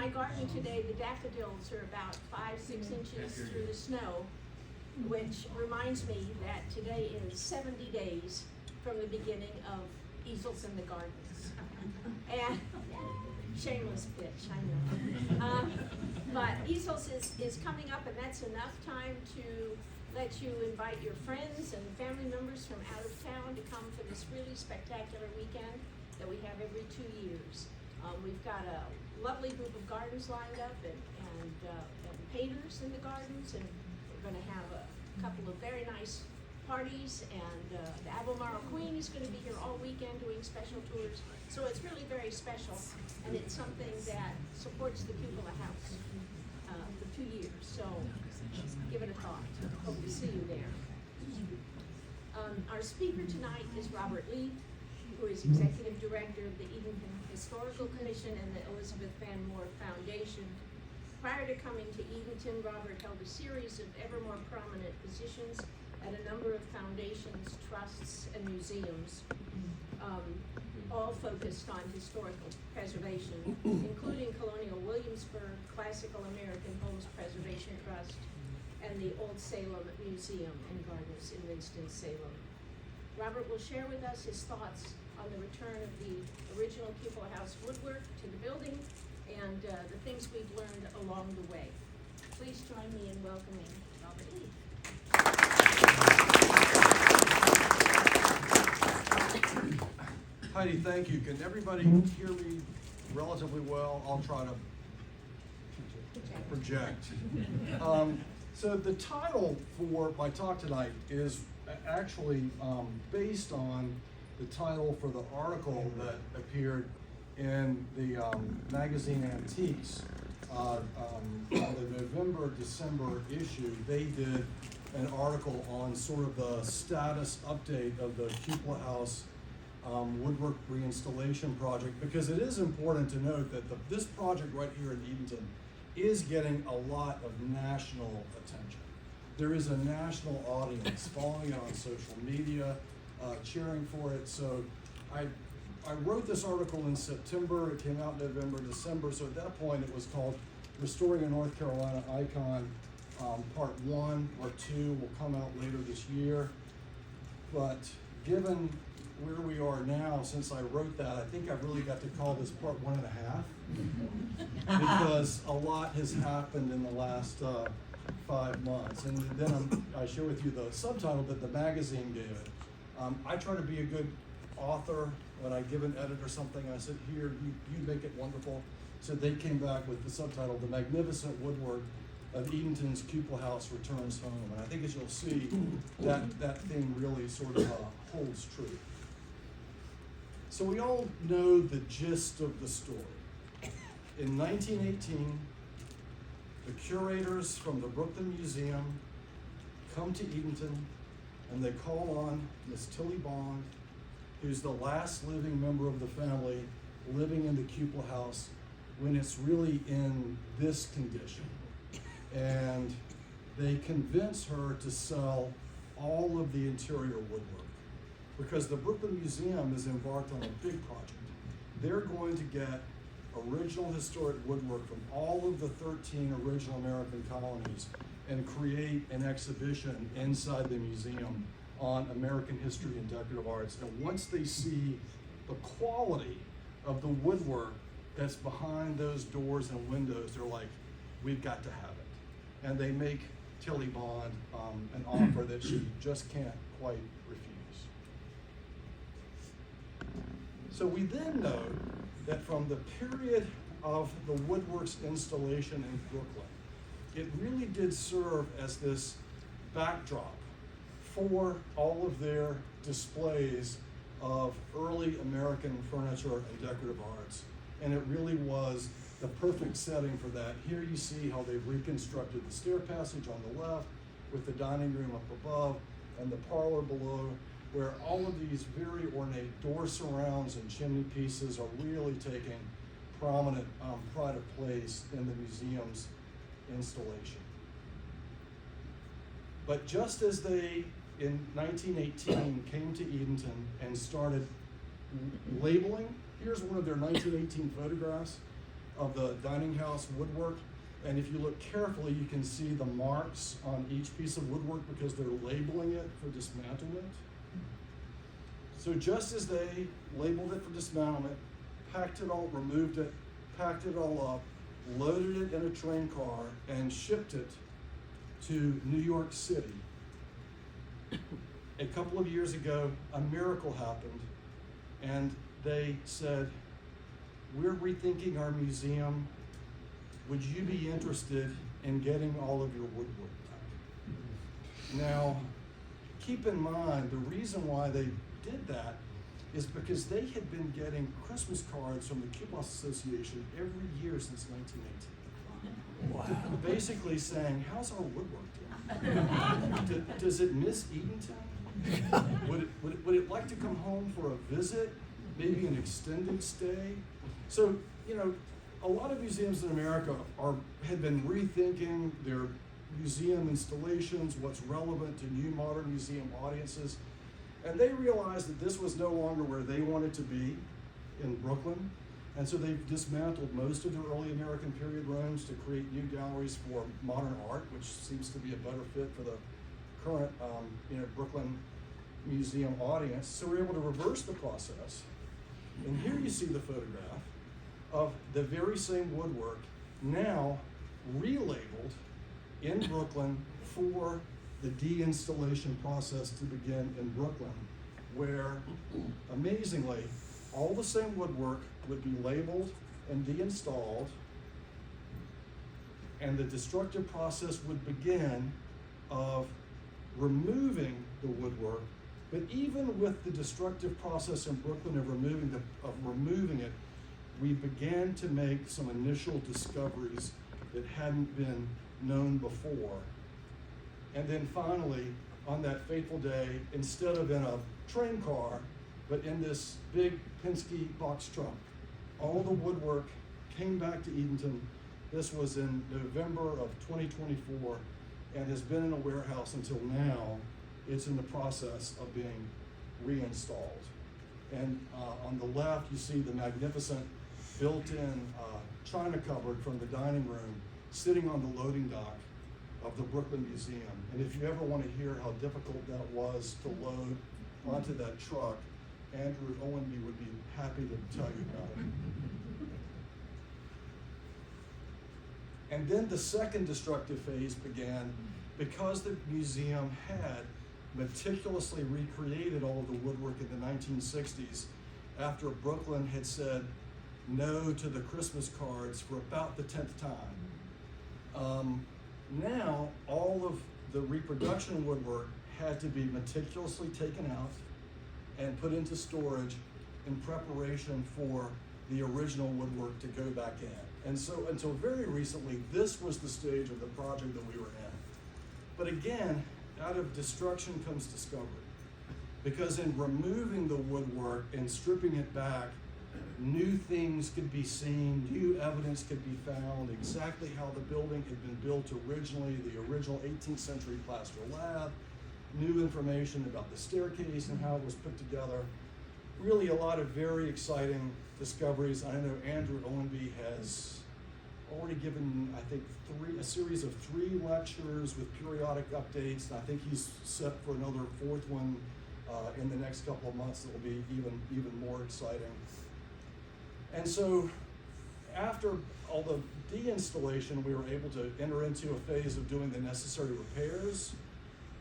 my garden today, the daffodils are about 5-6 inches through the snow, which reminds me that today is 70 days from the beginning of Easels in the Gardens. And shameless pitch, I know. But Easels is coming up, and that's enough time to let you invite your friends and family members from out of town to come for this really spectacular weekend that we have every 2 years. We've got a lovely group of gardens lined up and painters in the gardens, and we're going to have a couple of very nice parties, and the Albemarle Queen is going to be here all weekend doing special tours. So it's really very special, and it's something that supports the Cupola House for 2 years. So give it a thought. Hope to see you there. Our speaker tonight is Robert Leath, who is Executive Director of the Edenton Historical Commission and the Elizabeth Van Moore Foundation. Prior to coming to Edenton, Robert held a series of ever more prominent positions at a number of foundations, trusts, and museums, all focused on historical preservation, including Colonial Williamsburg, Classical American Homes Preservation Trust, and the Old Salem Museum and Gardens in Winston-Salem. Robert will share with us his thoughts on the return of the original Cupola House woodwork to the building and the things we've learned along the way. Please join me in welcoming Robert Leath. Heidi, thank you. Can everybody hear me relatively well? I'll try to project. So the title for my talk tonight is actually based on the title for the article that appeared in the magazine Antiques. On the November-December issue, they did an article on sort of the status update of the Cupola House woodwork reinstallation project, because it is important to note that this project right here in Edenton is getting a lot of national attention. There is a national audience following it on social media, cheering for it. So I wrote this article in September. It came out in November, December. So at that point, it was called Restoring a North Carolina Icon, Part 1 or 2 will come out later this year. But given where we are now, since I wrote that, I think I've really got to call this Part 1.5, because a lot has happened in the last 5 months. And then I share with you the subtitle that the magazine gave it. I try to be a good author. When I give an editor something, I said, here, you make it wonderful. So they came back with the subtitle, The Magnificent Woodwork of Edenton's Cupola House Returns Home. And I think, as you'll see, that theme really sort of holds true. So we all know the gist of the story. In 1918, the curators from the Brooklyn Museum come to Edenton, and they call on Miss Tilly Bond, who's the last living member of the family living in the Cupola House when it's really in this condition. And they convince her to sell all of the interior woodwork, because the Brooklyn Museum is embarked on a big project. They're going to get original historic woodwork from all of the 13 original American colonies and create an exhibition inside the museum on American history and decorative arts. And once they see the quality of the woodwork that's behind those doors and windows, they're like, we've got to have it. And they make Tilly Bond an offer that she just can't quite refuse. So we then know that from the period of the woodwork's installation in Brooklyn, it really did serve as this backdrop for all of their displays of early American furniture and decorative arts. And it really was the perfect setting for that. Here you see how they've reconstructed the stair passage on the left with the dining room up above and the parlor below, where all of these very ornate door surrounds and chimney pieces are really taking prominent pride of place in the museum's installation. But just as they, in 1918, came to Edenton and started labeling, here's one of their 1918 photographs. of the dining house woodwork. And if you look carefully, you can see the marks on each piece of woodwork because they're labeling it for dismantlement. So just as they labeled it for dismantlement, packed it all, removed it, packed it all up, loaded it in a train car, and shipped it to New York City. A couple of years ago, a miracle happened, and they said, "We're rethinking our museum. Would you be interested in getting all of your woodwork back?" Now, keep in mind, the reason why they did that is because they had been getting Christmas cards from the Cupola Association every year since 1918. Wow. Basically saying, "How's our woodwork doing? Does it miss Edenton? Would it like to come home for a visit? Maybe an extended stay?" So, you know, a lot of museums in America have been rethinking their museum installations, what's relevant to new modern museum audiences. And they realized that this was no longer where they wanted to be in Brooklyn. And so they've dismantled most of their early American period rooms to create new galleries for modern art, which seems to be a better fit for the current Brooklyn museum audience. So we're able to reverse the process. And here you see the photograph of the very same woodwork now relabeled in Brooklyn for the deinstallation process to begin in Brooklyn, where amazingly all the same woodwork would be labeled and deinstalled, and the destructive process would begin of removing the woodwork. But even with the destructive process in Brooklyn of removing it, we began to make some initial discoveries that hadn't been known before. And then finally, on that fateful day, instead of in a train car, but in this big Penske box truck, all the woodwork came back to Edenton. This was in November of 2024 and has been in a warehouse until now. It's in the process of being reinstalled. And on the left, you see the magnificent built-in china cupboard from the dining room sitting on the loading dock of the Brooklyn Museum. And if you ever want to hear how difficult that was to load onto that truck, Andrew Owenby would be happy to tell you about it. And then the second destructive phase began because the museum had meticulously recreated all of the woodwork in the 1960s after Brooklyn had said no to the Christmas cards for about the 10th time. Now, all of the reproduction woodwork had to be meticulously taken out and put into storage in preparation for the original woodwork to go back in. And so until very recently, this was the stage of the project that we were in. But again, out of destruction comes discovery. Because in removing the woodwork and stripping it back, new things could be seen, new evidence could be found, exactly how the building had been built originally, the original 18th century plaster lab, new information about the staircase and how it was put together. Really a lot of very exciting discoveries. I know Andrew Owenby has already given, I think, a series of 3 lectures with periodic updates. And I think he's set for another 4th one in the next couple of months that will be even more exciting. And so after all the deinstallation, we were able to enter into a phase of doing the necessary repairs,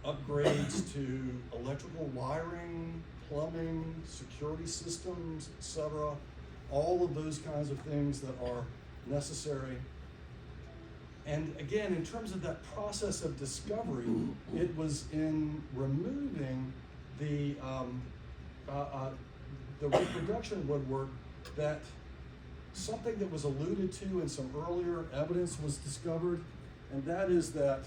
upgrades to electrical wiring, plumbing, security systems, etc. All of those kinds of things that are necessary. And again, in terms of that process of discovery, it was in removing the reproduction woodwork that something that was alluded to in some earlier evidence was discovered, and that is that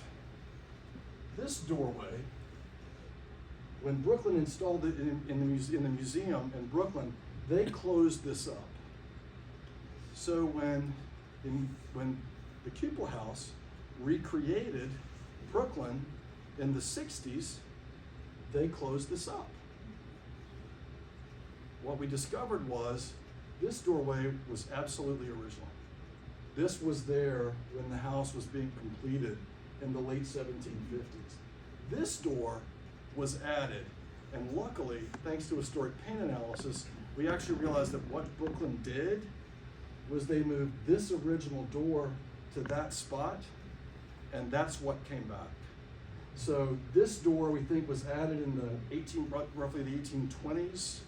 this doorway, when Brooklyn installed it in the museum in Brooklyn, they closed this up. So when the Cupola House recreated Brooklyn in the 60s, they closed this up. What we discovered was this doorway was absolutely original. This was there when the house was being completed in the late 1750s. This door was added, and luckily, thanks to historic paint analysis, we actually realized that what Brooklyn did was they moved this original door to that spot, and that's what came back. So this door, we think, was added in the roughly the 1820s.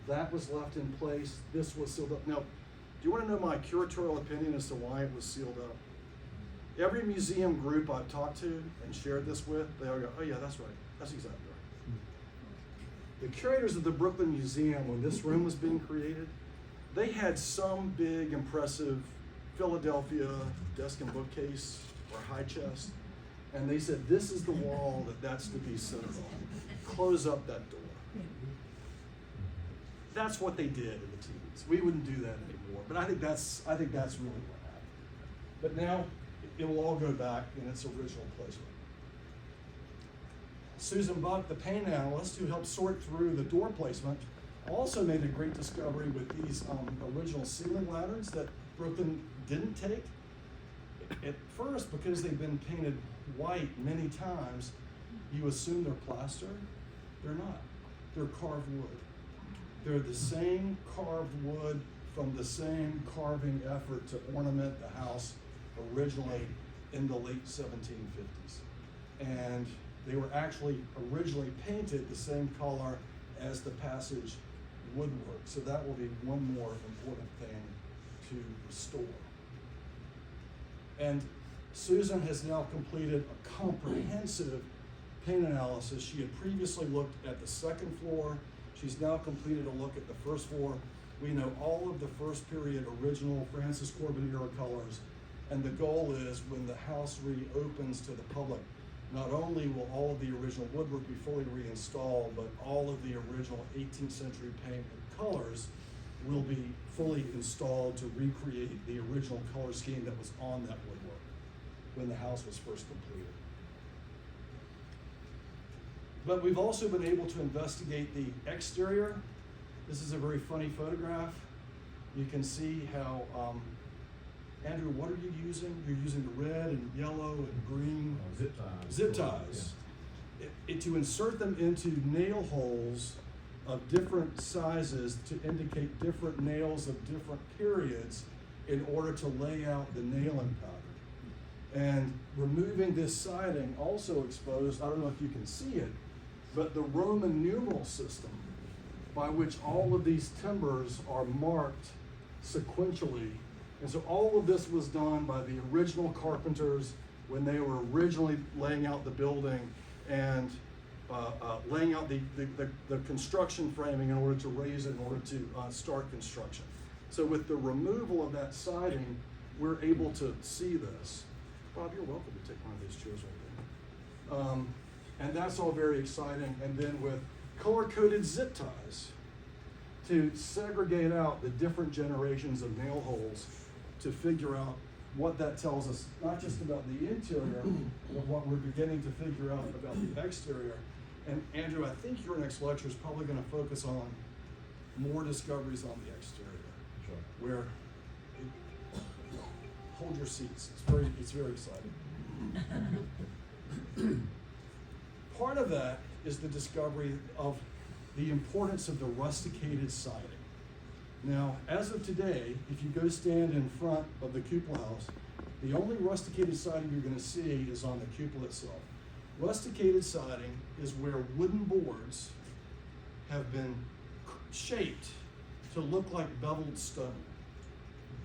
That was left in place. This was sealed up. Now, do you want to know my curatorial opinion as to why it was sealed up? Every museum group I've talked to and shared this with, they all go, oh yeah, that's right. That's exactly right. The curators of the Brooklyn Museum, when this room was being created, they had some big, impressive Philadelphia desk and bookcase or high chest, and they said, this is the wall that's to be centered on. Close up that door. That's what they did in the teens. We wouldn't do that anymore, but I think that's really what happened. But now it will all go back in its original placement. Susan Buck, the paint analyst who helped sort through the door placement, also made a great discovery with these original ceiling lanterns that Brooklyn didn't take. At first, because they've been painted white many times, you assume they're plaster. They're not. They're carved wood. They're the same carved wood from the same carving effort to ornament the house originally in the late 1750s. And they were actually originally painted the same color as the passage woodwork. So that will be one more important thing to restore. And Susan has now completed a comprehensive paint analysis. She had previously looked at the second floor. She's now completed a look at the first floor. We know all of the first period original Francis Corbin era colors. And the goal is when the house reopens to the public, not only will all of the original woodwork be fully reinstalled, but all of the original 18th century paint and colors will be fully installed to recreate the original color scheme that was on that woodwork when the house was first completed. But we've also been able to investigate the exterior. This is a very funny photograph. You can see how, Andrew, what are you using? You're using the red and yellow and green zip ties. Zip ties. Yeah. To insert them into nail holes of different sizes to indicate different nails of different periods in order to lay out the nailing pattern. And removing this siding also exposed, I don't know if you can see it, but the Roman numeral system by which all of these timbers are marked sequentially. And so all of this was done by the original carpenters when they were originally laying out the building and laying out the construction framing in order to raise it, in order to start construction. So with the removal of that siding, we're able to see this. Bob, you're welcome to take one of these chairs right there. And that's all very exciting. And then with color-coded zip ties to segregate out the different generations of nail holes to figure out what that tells us, not just about the interior, but what we're beginning to figure out about the exterior. And Andrew, I think your next lecture is probably going to focus on more discoveries on the exterior. Sure. Where, hold your seats, it's very exciting. Part of that is the discovery of the importance of the rusticated siding. Now, as of today, if you go stand in front of the cupola house, the only rusticated siding you're going to see is on the cupola itself. Rusticated siding is where wooden boards have been shaped to look like beveled stone.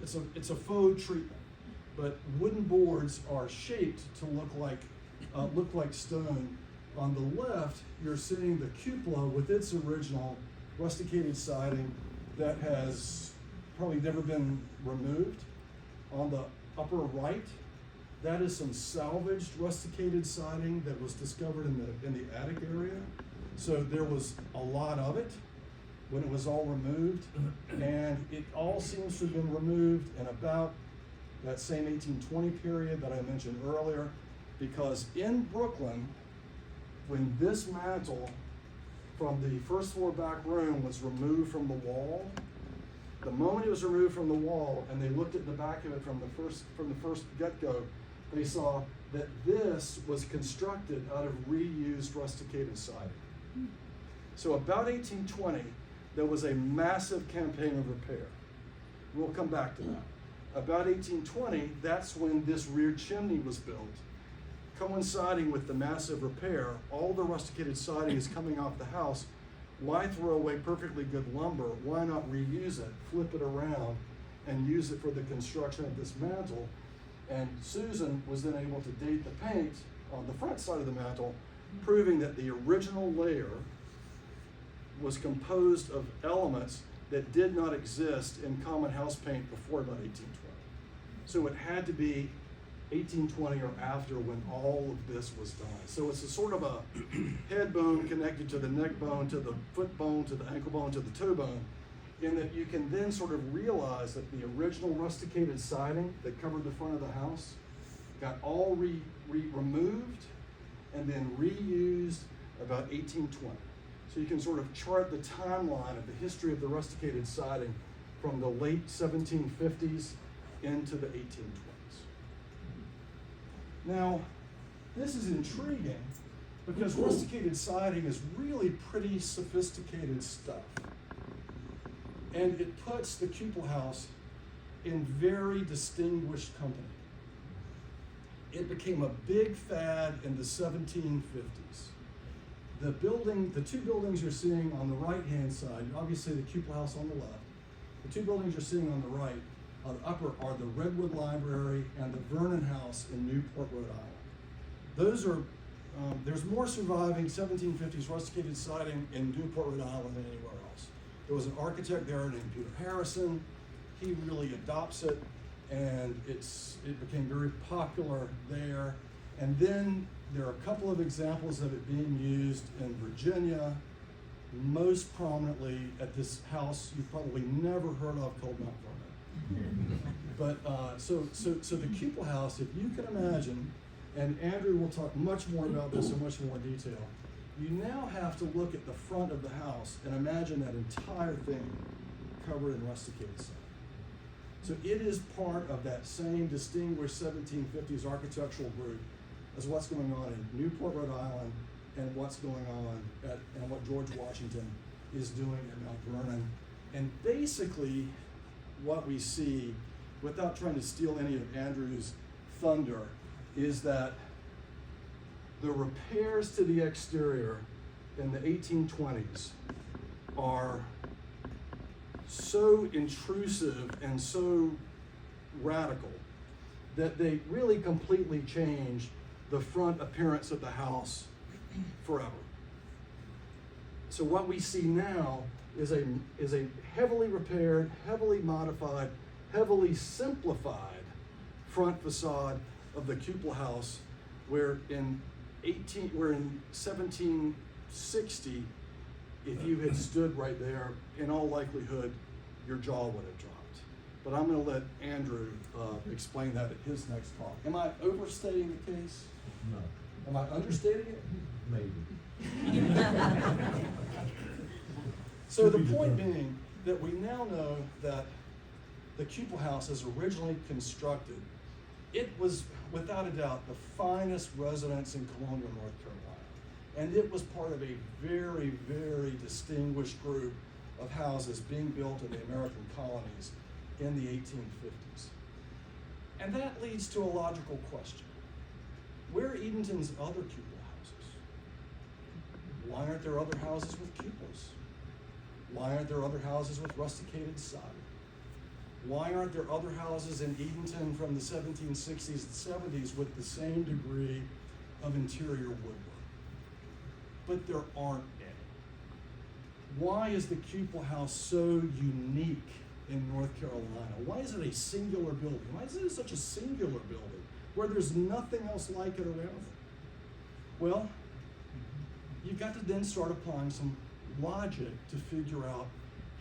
It's a faux treatment, but wooden boards are shaped to look like stone. On the left, you're seeing the cupola with its original rusticated siding that has probably never been removed. On the upper right, that is some salvaged rusticated siding that was discovered in the attic area. So there was a lot of it when it was all removed, and it all seems to have been removed in about that same 1820 period that I mentioned earlier, because in Brooklyn, when this mantle from the first floor back room was removed from the wall, The moment it was removed from the wall and they looked at the back of it from the first get-go, they saw that this was constructed out of reused rusticated siding. So about 1820, there was a massive campaign of repair. We'll come back to that. About 1820, that's when this rear chimney was built. Coinciding with the massive repair, all the rusticated siding is coming off the house. Why throw away perfectly good lumber? Why not reuse it, flip it around, and use it for the construction of this mantle? And Susan was then able to date the paint on the front side of the mantle, proving that the original layer was composed of elements that did not exist in common house paint before about 1820. So it had to be 1820 or after when all of this was done. So it's a sort of a head bone connected to the neck bone, to the foot bone, to the ankle bone, to the toe bone, in that you can then sort of realize that the original rusticated siding that covered the front of the house got all removed and then reused about 1820. So you can sort of chart the timeline of the history of the rusticated siding from the late 1750s into the 1820s. Now, this is intriguing because rusticated siding is really pretty sophisticated stuff. And it puts the Cupola house in very distinguished company. It became a big fad in the 1750s. The two buildings you're seeing on the right-hand side, obviously the Cupola house on the left, the two buildings you're seeing on the right, the upper, are the Redwood Library and the Vernon House in Newport, Rhode Island. Those are, there's more surviving 1750s rusticated siding in Newport, Rhode Island than anywhere else. There was an architect there named Peter Harrison. He really adopts it, and it became very popular there. And then there are a couple of examples of it being used in Virginia, most prominently at this house you've probably never heard of called Mount Vernon. But so the Cupola house, if you can imagine, and Andrew will talk much more about this in much more detail, you now have to look at the front of the house and imagine that entire thing covered in rusticated siding. So it is part of that same distinguished 1750s architectural group as what's going on in Newport, Rhode Island, and what's going on and what George Washington is doing at Mount Vernon. And basically what we see, without trying to steal any of Andrew's thunder, is that the repairs to the exterior in the 1820s are so intrusive and so radical that they really completely change the front appearance of the house forever. So what we see now is a heavily repaired, heavily modified, heavily simplified front facade of the Cupola house, where in 1760, if you had stood right there, in all likelihood, your jaw would have dropped. But I'm going to let Andrew explain that at his next talk. Am I overstating the case? No. Am I understating it? Maybe. So the point being that we now know that the Cupola house, as originally constructed, it was without a doubt the finest residence in colonial North Carolina. And it was part of a very, very distinguished group of houses being built in the American colonies in the 1850s. And that leads to a logical question. Where are Edenton's other Cupola houses? Why aren't there other houses with cupolas? Why aren't there other houses with rusticated siding? Why aren't there other houses in Edenton from the 1760s and 70s with the same degree of interior woodwork? But there aren't any. Why is the Cupola house so unique in North Carolina? Why is it a singular building? Why is it such a singular building where there's nothing else like it around it? Well, you've got to then start applying some logic to figure out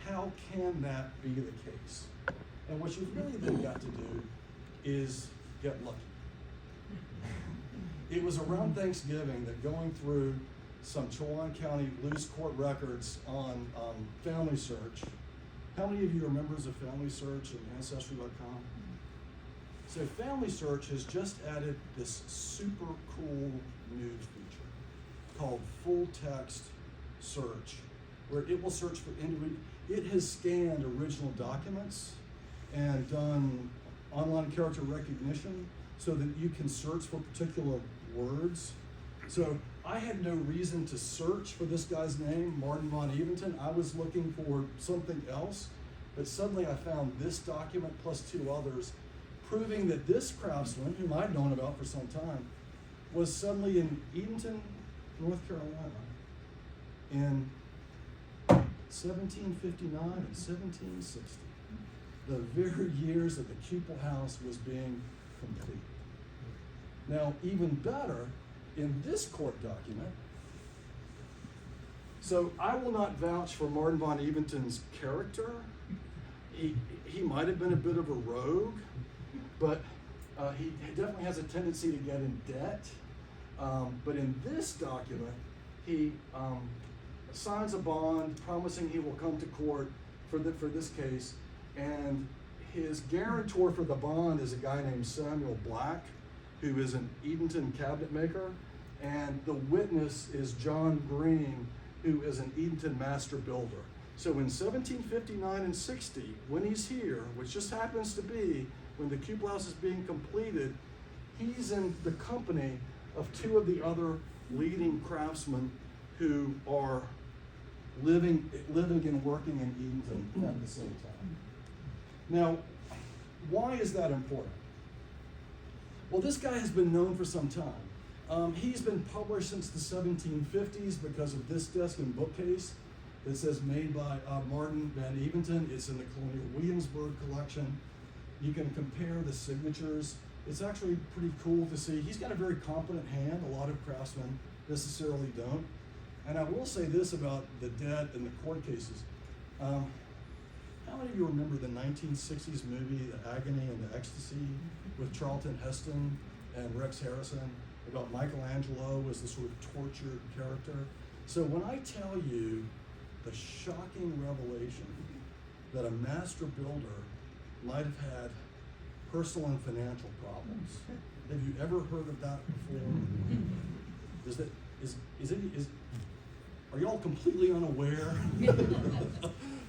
how can that be the case. And what you've really then got to do is get lucky. It was around Thanksgiving that, going through some Chowan County loose court records on Family Search, How many of you are members of Family Search and Ancestry.com? So Family Search has just added this super cool new feature called full text search, where it will search for individual. It has scanned original documents and done online character recognition so that you can search for particular words. So I had no reason to search for this guy's name, Martin von Edenton. I was looking for something else, but suddenly I found this document plus 2 others, proving that this craftsman, whom I'd known about for some time, was suddenly in Edenton, North Carolina, in 1759 and 1760, the very years that the Cupola house was being complete. Now, even better, in this court document, so I will not vouch for Martin von Edenton's character. He might have been a bit of a rogue, but he definitely has a tendency to get in debt. But in this document, he signs a bond promising he will come to court for this case, and his guarantor for the bond is a guy named Samuel Black, who is an Edenton cabinet maker, and the witness is John Green, who is an Edenton master builder. So in 1759 and 60, when he's here, which just happens to be when the Cupola house is being completed, he's in the company of 2 of the other leading craftsmen who are living and working in Edenton at the same time. Now, why is that important? Well, this guy has been known for some time. He's been published since the 1750s because of this desk and bookcase that says made by Martin van Edenton. It's in the Colonial Williamsburg collection. You can compare the signatures. It's actually pretty cool to see. He's got a very competent hand. A lot of craftsmen necessarily don't. And I will say this about the debt and the court cases. How many of you remember the 1960s movie, The Agony and the Ecstasy, with Charlton Heston and Rex Harrison, about Michelangelo as the sort of tortured character? So when I tell you the shocking revelation that a master builder might have had personal and financial problems, have you ever heard of that before? Are y'all completely unaware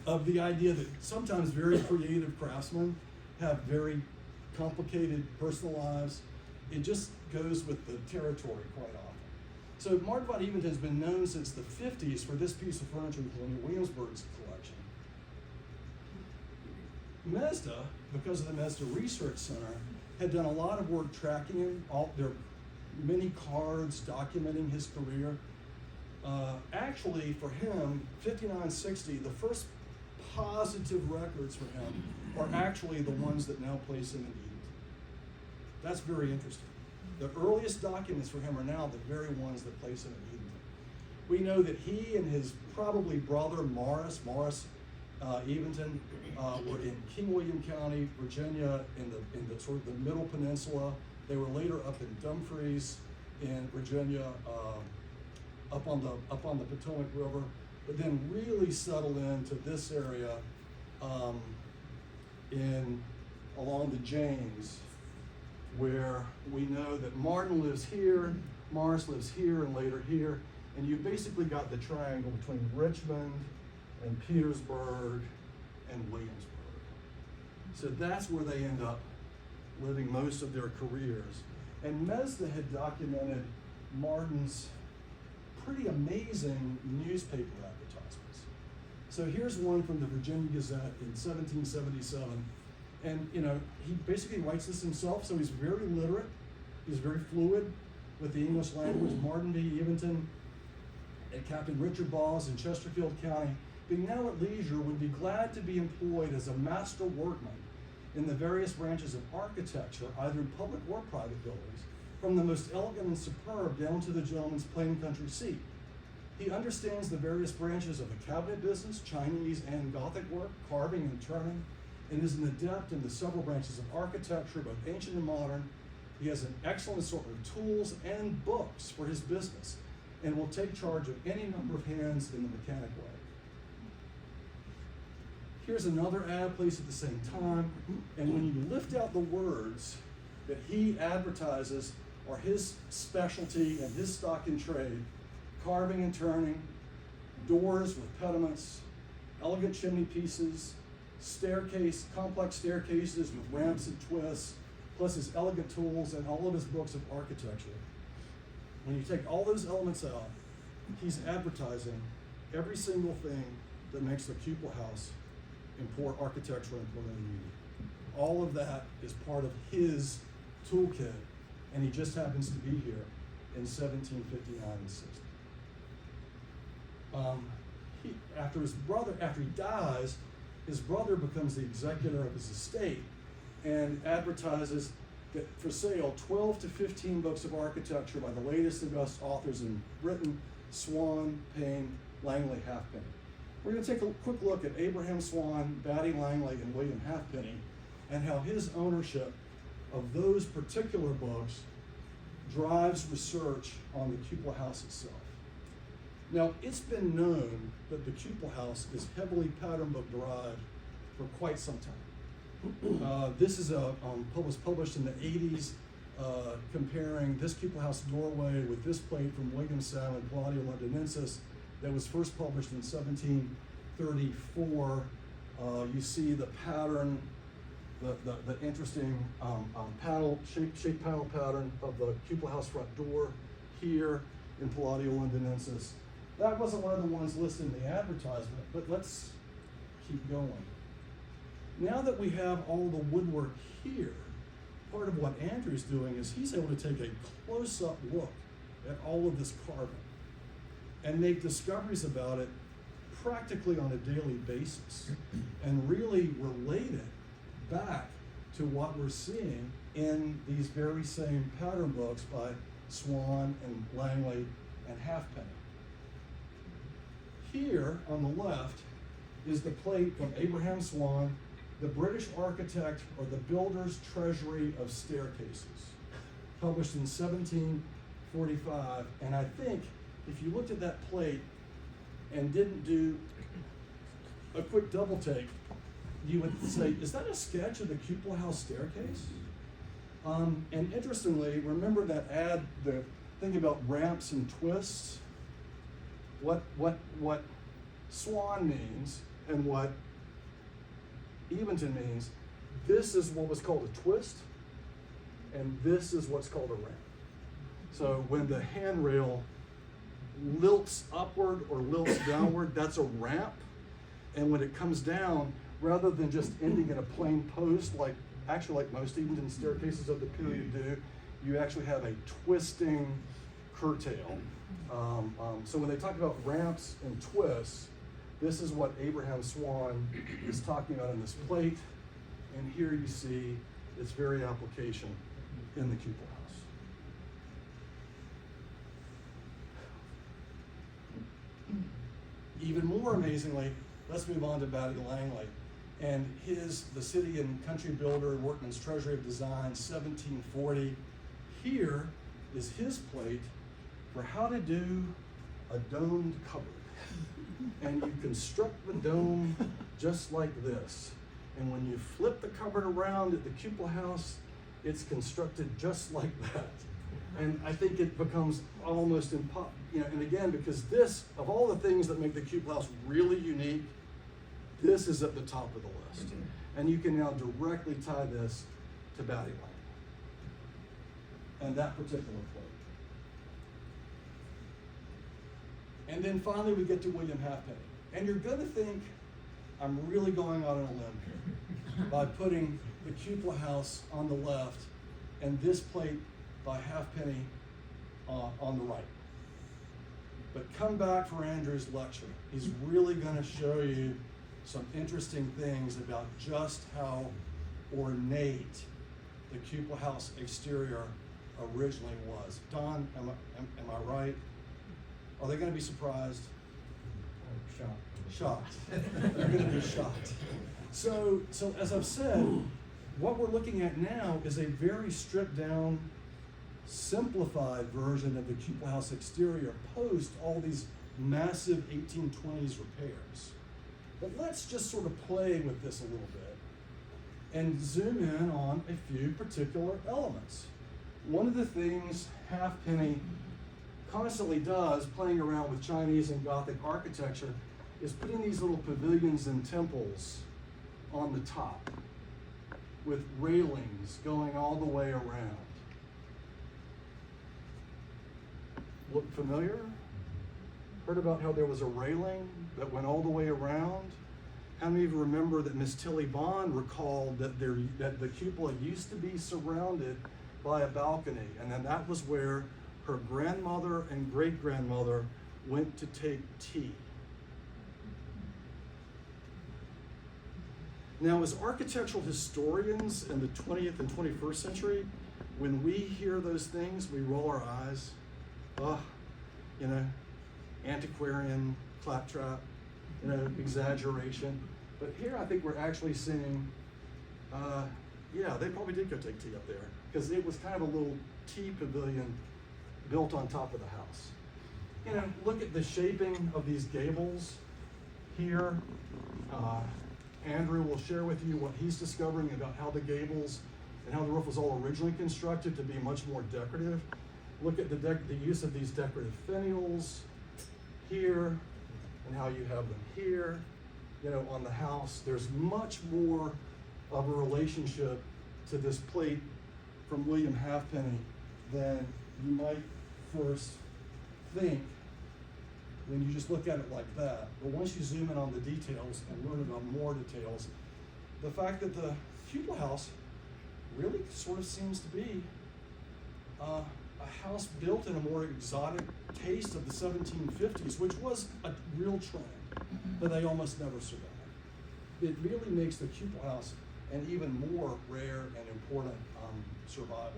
of the idea that sometimes very creative craftsmen have very complicated personal lives? It just goes with the territory quite often. So Martin von Edenton has been known since the 50s for this piece of furniture in Colonial Williamsburg's collection. Mesda, because of the Mesda Research Center, had done a lot of work tracking him. There are many cards documenting his career. Actually, for him, 59-60, the first positive records for him are actually the ones that now place him in Edenton. That's very interesting. The earliest documents for him are now the very ones that place him in Edenton. We know that he and his probably brother Morris Edenton, were in King William County, Virginia, in the sort of the Middle Peninsula. They were later up in Dumfries in Virginia, up on the Potomac River, but then really settled into this area along the James, where we know that Martin lives here, Morris lives here, and later here, and you've basically got the triangle between Richmond and Petersburg and Williamsburg. So that's where they end up living most of their careers. And Mesda had documented Martin's pretty amazing newspaper advertisements. So here's one from the Virginia Gazette in 1777. And he basically writes this himself, so he's very literate. He's very fluid with the English language. Martin V. Edenton and Captain Richard Bawes in Chesterfield County, being now at leisure, would be glad to be employed as a master workman in the various branches of architecture, either in public or private buildings, from the most elegant and superb down to the gentleman's plain country seat. He understands the various branches of the cabinet business, Chinese and Gothic work, carving and turning, and is an adept in the several branches of architecture, both ancient and modern. He has an excellent assortment of tools and books for his business, and will take charge of any number of hands in the mechanic way. Here's another ad placed at the same time. And when you lift out the words that he advertises are his specialty and his stock in trade, carving and turning, doors with pediments, elegant chimney pieces, complex staircases with ramps and twists, plus his elegant tools and all of his books of architecture. When you take all those elements out, he's advertising every single thing that makes the Cupola House in Port architecture and Port unique. All of that is part of his toolkit, and he just happens to be here in 1759 and 60. After he dies, his brother becomes the executor of his estate and advertises that for sale 12 to 15 books of architecture by the latest and best authors in Britain, Swan, Payne, Langley, Halfpenny. We're going to take a quick look at Abraham Swan, Batty Langley, and William Halfpenny, and how his ownership of those particular books drives research on the Cupola House itself. Now, it's been known that the Cupola House is heavily pattern book derived for quite some time. This is was published in the 80s, comparing this Cupola House doorway with this plate from William Salmon, Palladio Londinensis, that was first published in 1734. You see the pattern, the interesting shaped panel pattern of the Cupola House front door here in Palladio Londinensis. That wasn't one of the ones listed in the advertisement, but let's keep going. Now that we have all the woodwork here, part of what Andrew's doing is he's able to take a close-up look at all of this carving and make discoveries about it practically on a daily basis and really relate it back to what we're seeing in these very same pattern books by Swan and Langley and Halfpenny. Here on the left is the plate from Abraham Swan, the British architect or the builder's treasury of staircases, published in 1745. And I think if you looked at that plate and didn't do a quick double take, you would say, is that a sketch of the Cupola House staircase? And interestingly, remember that ad, the thing about ramps and twists? What Swan means and what Edenton means, this is what was called a twist, and this is what's called a ramp. So when the handrail lilts upward or lilts downward, that's a ramp. And when it comes down, rather than just ending in a plain post, like most Edenton staircases of the period do, you actually have a twisting curtail. So when they talk about ramps and twists, this is what Abraham Swan is talking about in this plate. And here you see its very application in the Cupola House. Even more amazingly, let's move on to Batty Langley and the City and Country Builder, Workman's Treasury of Design, 1740. Here is his plate for how to do a domed cupboard. And you construct the dome just like this. And when you flip the cupboard around at the Cupola House, it's constructed just like that. And I think it becomes almost impossible, and again, because this, of all the things that make the Cupola House really unique, this is at the top of the list. And you can now directly tie this to Batty Langley and that particular plate. And then finally we get to William Halfpenny. And you're going to think I'm really going out on a limb here by putting the Cupola House on the left and this plate by Halfpenny on the right. But come back for Andrew's lecture. He's really going to show you some interesting things about just how ornate the Cupola House exterior originally was. Don, am I right? Are they going to be surprised? Shocked. They're going to be shocked. So as I've said, what we're looking at now is a very stripped down, simplified version of the Cupola House exterior post all these massive 1820s repairs. But let's just sort of play with this a little bit and zoom in on a few particular elements. One of the things Halfpenny constantly does, playing around with Chinese and Gothic architecture, is putting these little pavilions and temples on the top with railings going all the way around. Look familiar? Heard about how there was a railing that went all the way around? How many of you remember that Miss Tilly Bond recalled that the cupola used to be surrounded by a balcony, and then that was where her grandmother and great-grandmother went to take tea. Now, as architectural historians in the 20th and 21st century, when we hear those things, we roll our eyes. Antiquarian, claptrap, exaggeration. But here I think we're actually seeing, they probably did go take tea up there, because it was kind of a little tea pavilion built on top of the house. Look at the shaping of these gables here. Andrew will share with you what he's discovering about how the gables and how the roof was all originally constructed to be much more decorative. Look at the use of these decorative finials here and how you have them here, on the house. There's much more of a relationship to this plate from William Halfpenny than you might first think when you just look at it like that. But once you zoom in on the details and learn about more details, the fact that the cupola house really sort of seems to be a house built in a more exotic taste of the 1750s, which was a real trend that they almost never survived. It really makes the cupola house an even more rare and important survival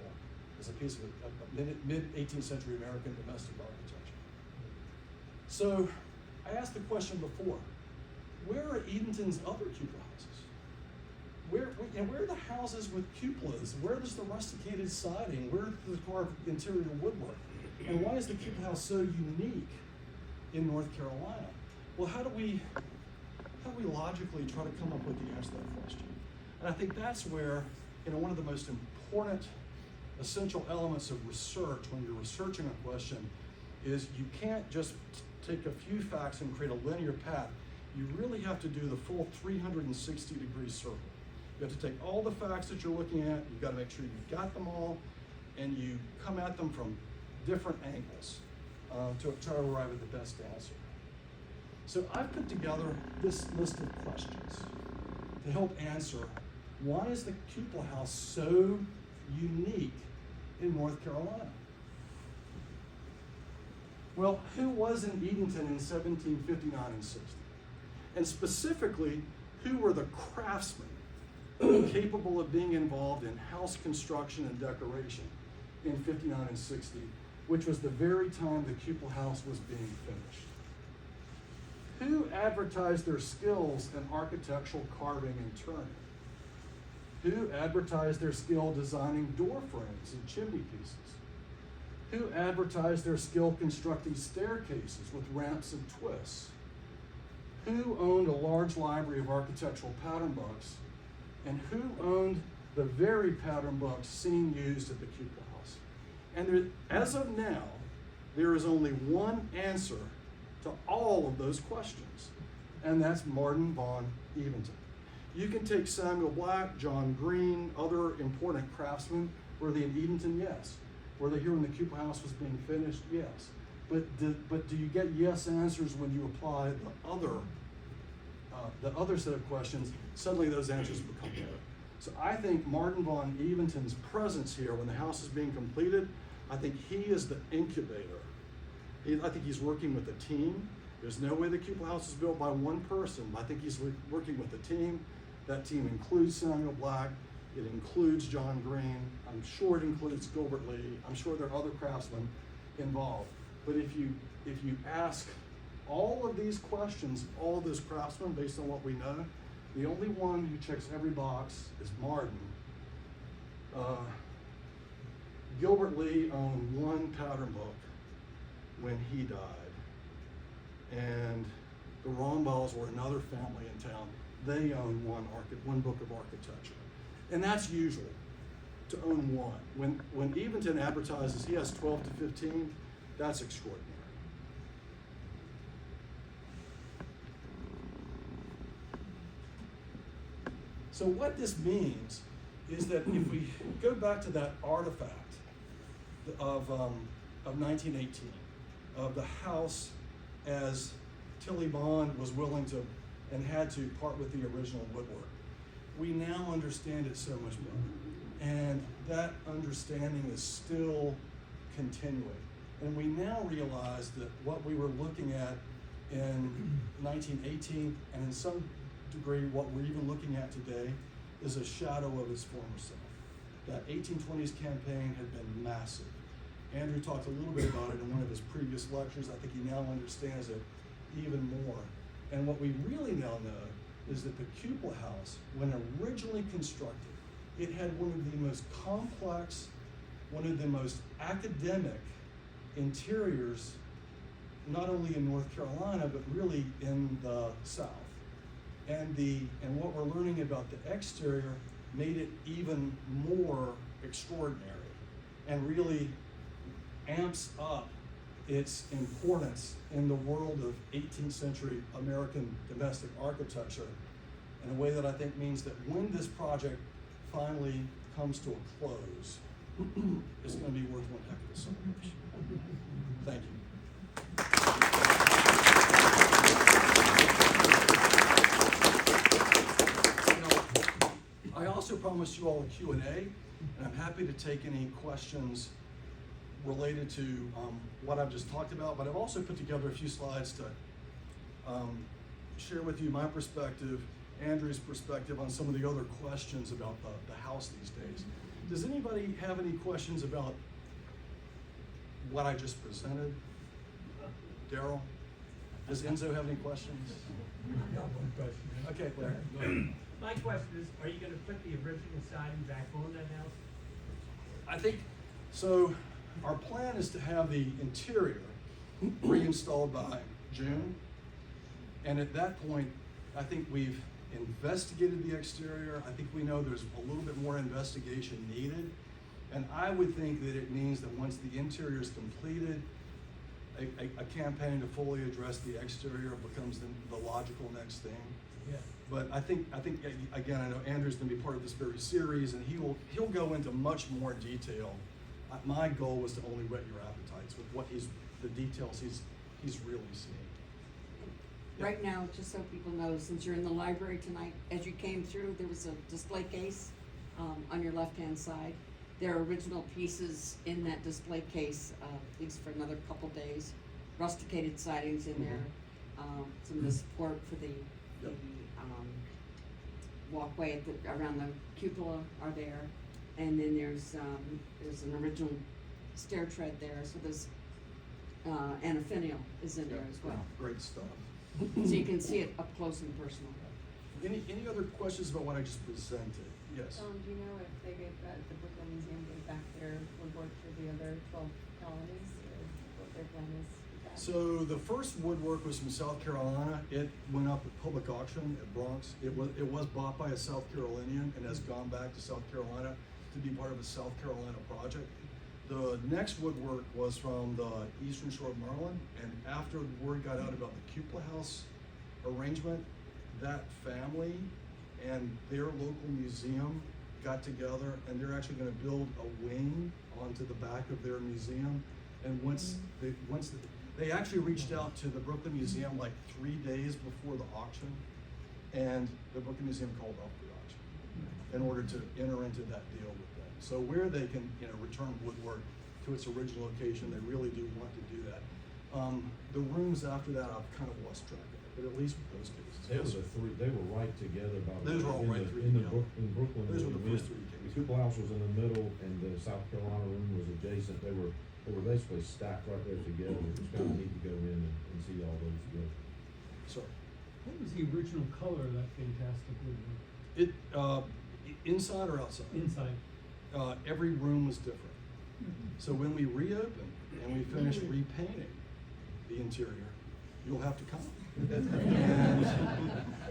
as a piece of mid-18th century American domestic architecture. So I asked the question before, where are Edenton's other cupola houses? Where are the houses with cupolas? Where is the rusticated siding? Where is the carved interior woodwork? And why is the cupola house so unique in North Carolina? Well, how do we logically try to come up with the answer to that question? And I think that's where, one of the most important essential elements of research when you're researching a question is you can't just take a few facts and create a linear path. You really have to do the full 360-degree circle. You have to take all the facts that you're looking at, you've got to make sure you've got them all, and you come at them from different angles to try to arrive at the best answer. So I've put together this list of questions to help answer, why is the cupola house so unique in North Carolina? Well, who was in Edenton in 1759 and 60? And specifically, who were the craftsmen capable of being involved in house construction and decoration in 59 and 60, which was the very time the cupola house was being finished? Who advertised their skills in architectural carving and turning? Who advertised their skill designing door frames and chimney pieces? Who advertised their skill constructing staircases with ramps and twists? Who owned a large library of architectural pattern books? And who owned the very pattern books seen used at the cupola house? And as of now, there is only one answer to all of those questions, and that's Martin von Edenton. You can take Samuel Black, John Green, other important craftsmen. Were they in Edenton? Yes. Were they here when the cupola house was being finished? Yes. But do you get yes answers when you apply the other set of questions? Suddenly those answers become no. So I think Martin von Edenton's presence here when the house is being completed, I think he is the incubator. I think he's working with a team. There's no way the cupola house is built by one person. I think he's working with a team. That team includes Samuel Black. It includes John Green. I'm sure it includes Gilbert Lee. I'm sure there are other craftsmen involved. But if you ask all of these questions, all of those craftsmen, based on what we know, the only one who checks every box is Martin. Gilbert Lee owned one pattern book when he died. And The Romballs were another family in town. They own one book of architecture. And that's usual, to own one. When Edenton advertises he has 12 to 15, that's extraordinary. So what this means is that if we go back to that artifact of 1918, of the house as Tilly Bond was willing to and had to part with the original woodwork, we now understand it so much better. And that understanding is still continuing. And we now realize that what we were looking at in 1918, and in some degree what we're even looking at today, is a shadow of his former self. That 1820s campaign had been massive. Andrew talked a little bit about it in one of his previous lectures. I think he now understands it even more. And what we really now know is that the Cupola house, when originally constructed, it had one of the most complex, one of the most academic interiors, not only in North Carolina, but really in the South. And what we're learning about the exterior made it even more extraordinary and really amps up its importance in the world of 18th century American domestic architecture in a way that I think means that when this project finally comes to a close, it's going to be worth one heck of a celebration. Thank you. I also promised you all a Q&A, and I'm happy to take any questions related to what I've just talked about, but I've also put together a few slides to share with you my perspective, Andrew's perspective on some of the other questions about the house these days. Does anybody have any questions about what I just presented? Daryl? Does Enzo have any questions? I got one question. Okay, Larry. My question is, are you gonna put the original siding back on that house? I think, so our plan is to have the interior reinstalled by June. And at that point, I think we've investigated the exterior. I think we know there's a little bit more investigation needed. And I would think that it means that once the interior is completed, a campaign to fully address the exterior becomes the logical next thing. Yeah. But I think again, I know Andrew's gonna be part of this very series, and he'll go into much more detail. My goal was to only whet your appetites with what the details he's really seeing. Right now, just so people know, since you're in the library tonight, as you came through, there was a display case on your left-hand side. There are original pieces in that display case, at least for another couple days. Rusticated sidings in there, some of the support for the walkway around the cupola are there. And then there's an original stair tread there, so there's, and a finial is in there as well. Great stuff. So you can see it up close and personal. Any other questions about what I just presented? Yes. Do you know if they gave the Brooklyn Museum gave back their woodwork to the other 12 colonies, or what their plan is with that? So the first woodwork was from South Carolina. It went up at public auction at Bronx. It was bought by a South Carolinian and has gone back to South Carolina to be part of a South Carolina project. The next woodwork was from the Eastern Shore of Maryland, and after the word got out about the Cupola house arrangement, that family and their local museum got together, and they're actually going to build a wing onto the back of their museum. And once they actually reached out to the Brooklyn Museum like 3 days before the auction, and the Brooklyn Museum called off the auction in order to enter into that deal with them. So where they can, return woodwork to its original location, they really do want to do that. The rooms after that, I've kind of lost track of it, but at least with those cases. They were right together about. Those were all right three in together. In Brooklyn. Those were the first three The cases. Cupola house was in the middle and the South Carolina room was adjacent. They were basically stacked right there together. It was kind of neat to go in and see all those together. Sorry. What was the original color of that fantastic woodwork? It, inside or outside? Inside. Every room was different. So when we reopened and we finished repainting the interior, you'll have to come. And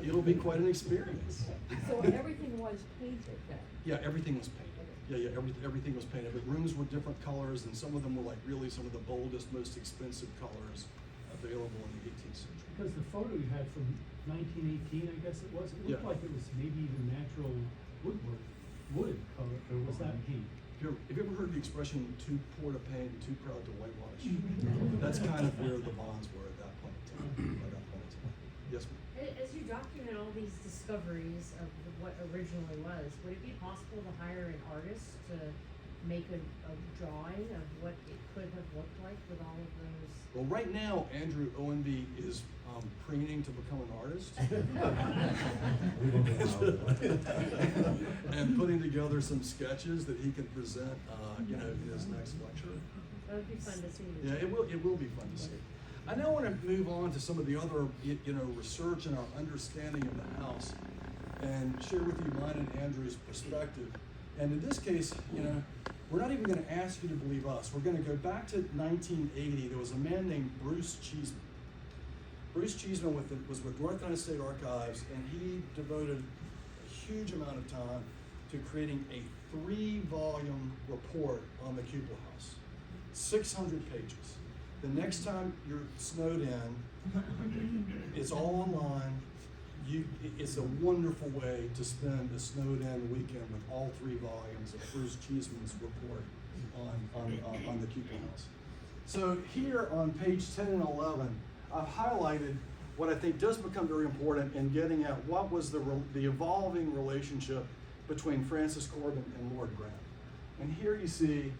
it'll be quite an experience. So everything was painted then? Yeah, everything was painted. Yeah, everything was painted, but rooms were different colors, and some of them were like really some of the boldest, most expensive colors available in the 18th century. Because the photo you had from 1918, I guess it was, it looked Yeah. like it was maybe even natural wood color, or was that paint? Have you ever heard the expression, too poor to paint and too proud to whitewash? That's kind of where the bonds were at that point in time. Yes, ma'am? As you document all these discoveries of what originally was, would it be possible to hire an artist to make a drawing of what it could have looked like with all of those? Well, right now, Andrew Owenby is preening to become an artist. We don't allow that. And putting together some sketches that he can present, in his next lecture. That would be fun to see. Yeah, it will be fun to see. I now want to move on to some of the other, research and our understanding of the house and share with you mine and Andrew's perspective. And in this case, we're not even going to ask you to believe us. We're going to go back to 1980. There was a man named Bruce Cheeseman. Bruce Cheeseman was with North Carolina State Archives, and he devoted a huge amount of time to creating a 3-volume report on the Cupola house. 600 pages. The next time you're snowed in, it's all online. It's a wonderful way to spend a snowed in weekend with all 3 volumes of Bruce Cheeseman's report on the Cupola house. So here on page 10 and 11, I've highlighted what I think does become very important in getting at what was the evolving relationship between Francis Corbin and Lord Granville. And here you see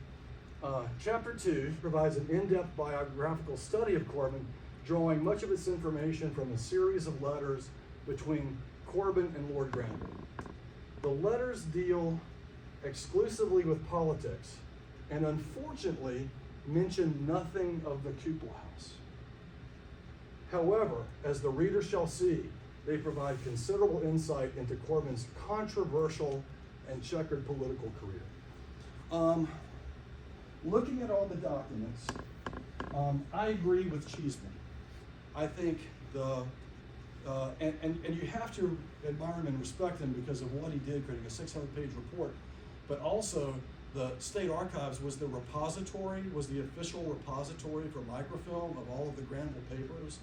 Chapter 2 provides an in-depth biographical study of Corbin, drawing much of its information from a series of letters between Corbin and Lord Granville. The letters deal exclusively with politics and unfortunately mention nothing of the Cupola house. However, as the reader shall see, they provide considerable insight into Corbin's controversial and checkered political career. Looking at all the documents, I agree with Cheeseman. I think and you have to admire him and respect him because of what he did, creating a 600-page report, but also the State Archives was the official repository for microfilm of all of the Granville papers,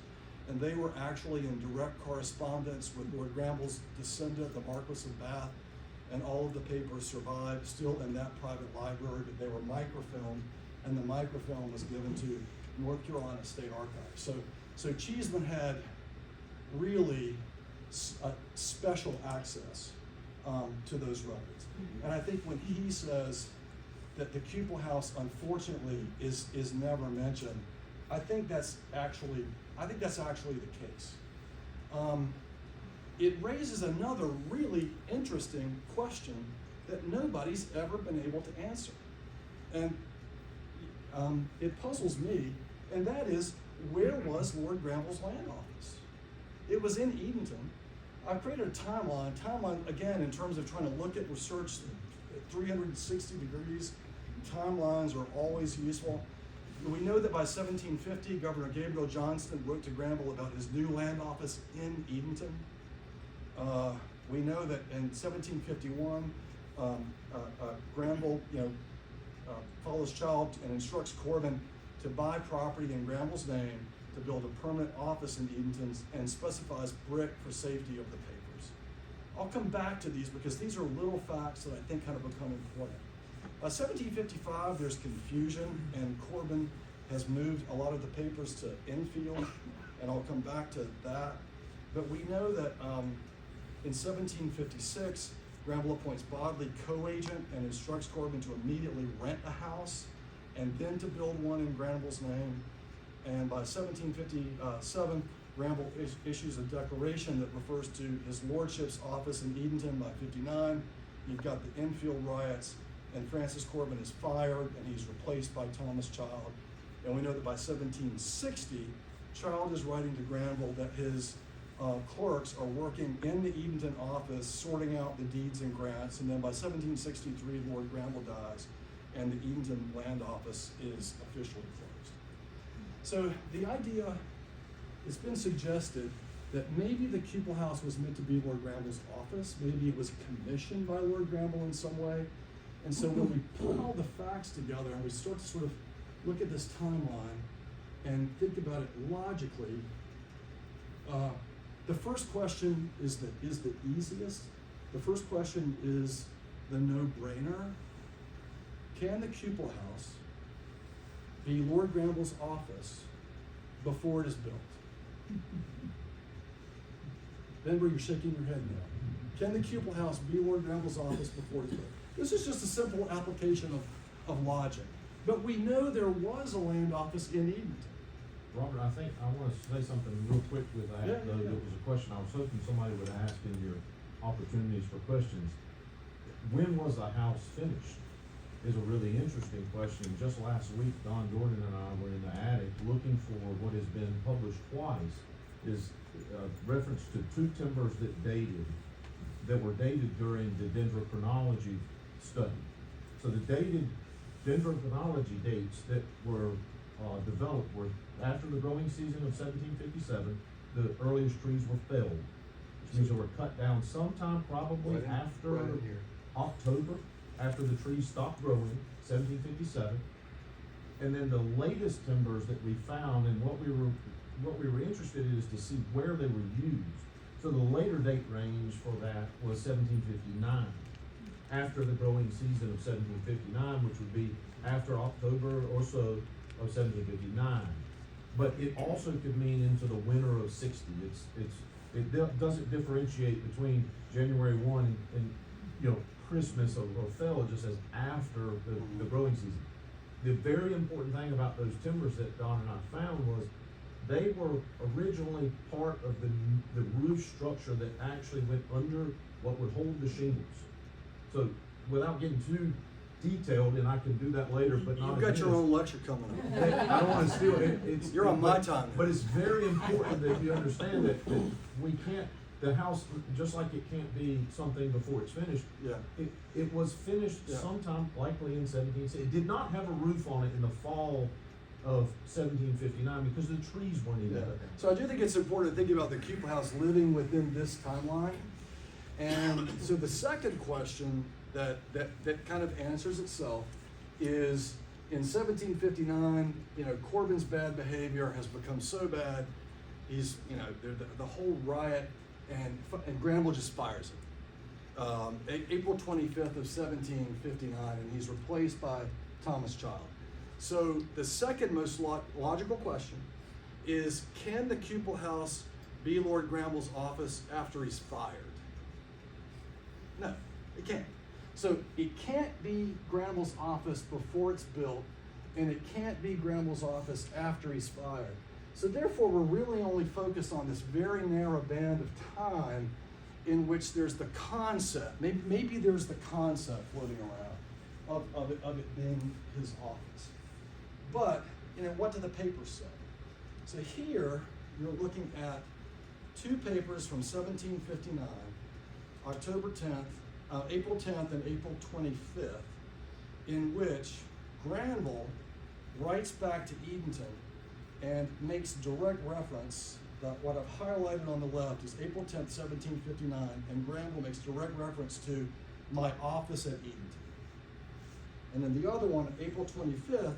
and they were actually in direct correspondence with Lord Granville's descendant, the Marquis of Bath, and all of the papers survived still in that private library, but they were microfilmed, and the microfilm was given to North Carolina State Archives. So Cheeseman had really special access to those records. And I think when he says that the Cupola house unfortunately is never mentioned, I think that's actually the case. It raises another really interesting question that nobody's ever been able to answer. And it puzzles me, and that is, where was Lord Granville's land office? It was in Edenton. I've created a timeline, again, in terms of trying to look at research at 360 degrees. Timelines are always useful. We know that by 1750, Governor Gabriel Johnston wrote to Granville about his new land office in Edenton. We know that in 1751, Granville, follows child and instructs Corbin to buy property in Granville's name to build a permanent office in Edenton and specifies brick for safety of the papers. I'll come back to these because these are little facts that I think kind of become important. 1755, there's confusion, and Corbin has moved a lot of the papers to Enfield, and I'll come back to that. But we know that in 1756, Granville appoints Bodley co-agent and instructs Corbin to immediately rent a house and then to build one in Granville's name. And by 1757, Granville issues a declaration that refers to his lordship's office in Edenton. By 59, you've got the Enfield riots, and Francis Corbin is fired and he's replaced by Thomas Child. And we know that by 1760, Child is writing to Granville that his clerks are working in the Edenton office, sorting out the deeds and grants. And then by 1763, Lord Granville dies, and the Edenton land office is officially closed. So the idea it's been suggested that maybe the Cupola House was meant to be Lord Granville's office, maybe it was commissioned by Lord Granville in some way. And so when we put all the facts together and we start to sort of look at this timeline and think about it logically, the first question is the easiest. The first question is the no-brainer. Can the Cupola House be Lord Granville's office before it is built? Denver, you're shaking your head now. Can the Cupola House be Lord Granville's office before it is built? This is just a simple application of logic. But we know there was a land office in Edenton. Robert, I think I want to say something real quick with that, Yeah, though. yeah. There was a question I was hoping somebody would ask in your opportunities for questions. When was the house finished? Is a really interesting question. Just last week, Don Jordan and I were in the attic looking for what has been published twice, is reference to two timbers that were dated during the dendrochronology study. So the dated dendrochronology dates that were developed were after the growing season of 1757, the earliest trees were felled, which means they were cut down sometime probably Right in after here. October, after the trees stopped growing, 1757. And then the latest timbers that we found, and what we were interested in is to see where they were used. So the later date range for that was 1759, after the growing season of 1759, which would be after October or so of 1759. But it also could mean into the winter of 60. It doesn't differentiate between January 1 and Christmas or fall. It just says after the growing season. The very important thing about those timbers that Don and I found was they were originally part of the roof structure that actually went under what would hold the shingles. So without getting too detailed, and I can do that later, but not You've got your own lecture coming up. I don't want to steal it. You're on my time. But it's very important that you understand that we can't, the house, just like it can't be something before it's finished. Yeah. It was finished Yeah. sometime likely in 1760. It did not have a roof on it in the fall of 1759 because the trees weren't even Yeah. there. So I do think it's important to think about the Cupola House living within this timeline. And so the second question that kind of answers itself is in 1759, Corbin's bad behavior has become so bad, he's, the whole riot, and Granville just fires him. April 25th of 1759, and he's replaced by Thomas Child. So the second most logical question is, can the Cupola House be Lord Granville's office after he's fired? No, it can't. So it can't be Granville's office before it's built, and it can't be Granville's office after he's fired. So therefore, we're really only focused on this very narrow band of time in which there's the concept, maybe there's the concept floating around of it being his office. But, what do the papers say? So here, you're looking at two papers from 1759, April 10th and April 25th, in which Granville writes back to Edenton and makes direct reference that what I've highlighted on the left is April 10th, 1759, and Granville makes direct reference to my office at Edenton. And then the other one, April 25th,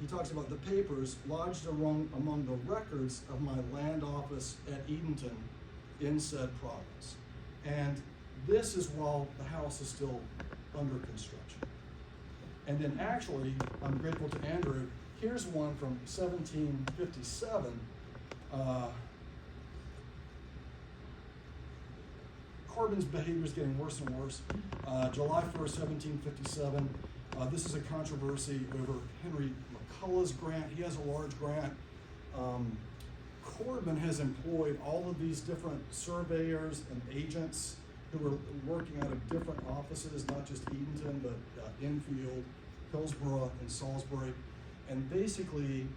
he talks about the papers lodged among the records of my land office at Edenton in said province. And this is while the house is still under construction. And then actually, I'm grateful to Andrew, here's one from 1757. Corbin's behavior is getting worse and worse. July 1st, 1757. This is a controversy over Henry McCullough's grant. He has a large grant. Corbin has employed all of these different surveyors and agents who are working out of different offices, not just Edenton, but Enfield, Hillsborough, and Salisbury. And basically,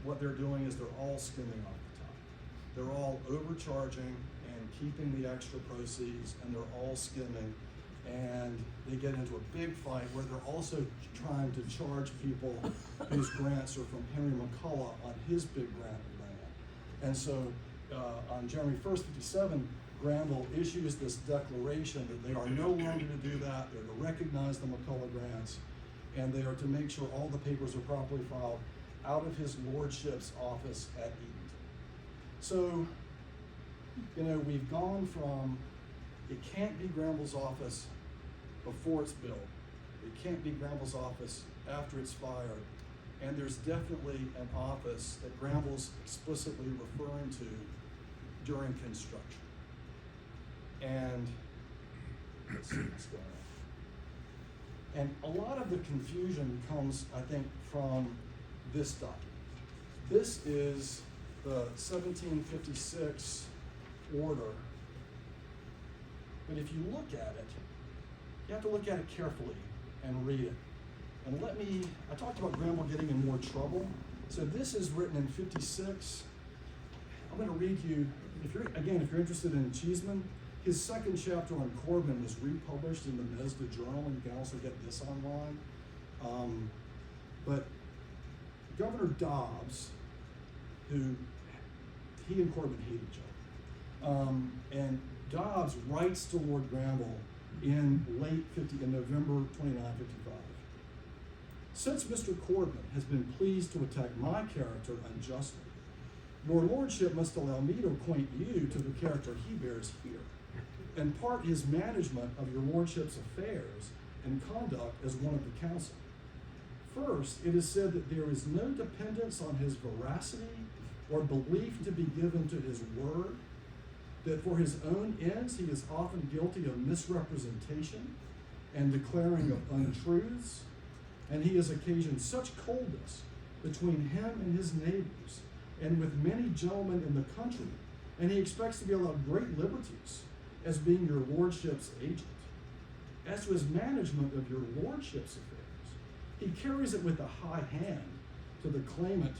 what they're doing is they're all skimming off the top. They're all overcharging and keeping the extra proceeds, and they're all skimming. And they get into a big fight where they're also trying to charge people whose grants are from Henry McCullough on his big grant of land. And so on January 1st, 57, Granville issues this declaration that they are no longer to do that. They're to recognize the McCullough grants, and they are to make sure all the papers are properly filed out of his lordship's office at Edenton. So, you know, we've gone from, it can't be Granville's office before it's built. It can't be Granville's office after it's fired. And there's definitely an office that Granville's explicitly referring to during construction. And let's see what's going on. And a lot of the confusion comes, I think, from this document. This is the 1756 order. But if you look at it, you have to look at it carefully and read it. And I talked about Granville getting in more trouble. So this is written in 56. I'm going to read you, if you're interested in Cheeseman, his second chapter on Corbin was republished in the Mesda Journal, and you can also get this online. But Governor Dobbs, who he and Corbin hate each other, and Dobbs writes to Lord Granville in November 2955. Since Mr. Corbin has been pleased to attack my character unjustly, your lordship must allow me to acquaint you to the character he bears here, and part his management of your lordship's affairs and conduct as one of the council. First, it is said that there is no dependence on his veracity or belief to be given to his word, that for his own ends he is often guilty of misrepresentation and declaring of untruths, and he has occasioned such coldness between him and his neighbors and with many gentlemen in the country, and he expects to be allowed great liberties as being your lordship's agent. As to his management of your lordship's affairs, he carries it with a high hand to the claimant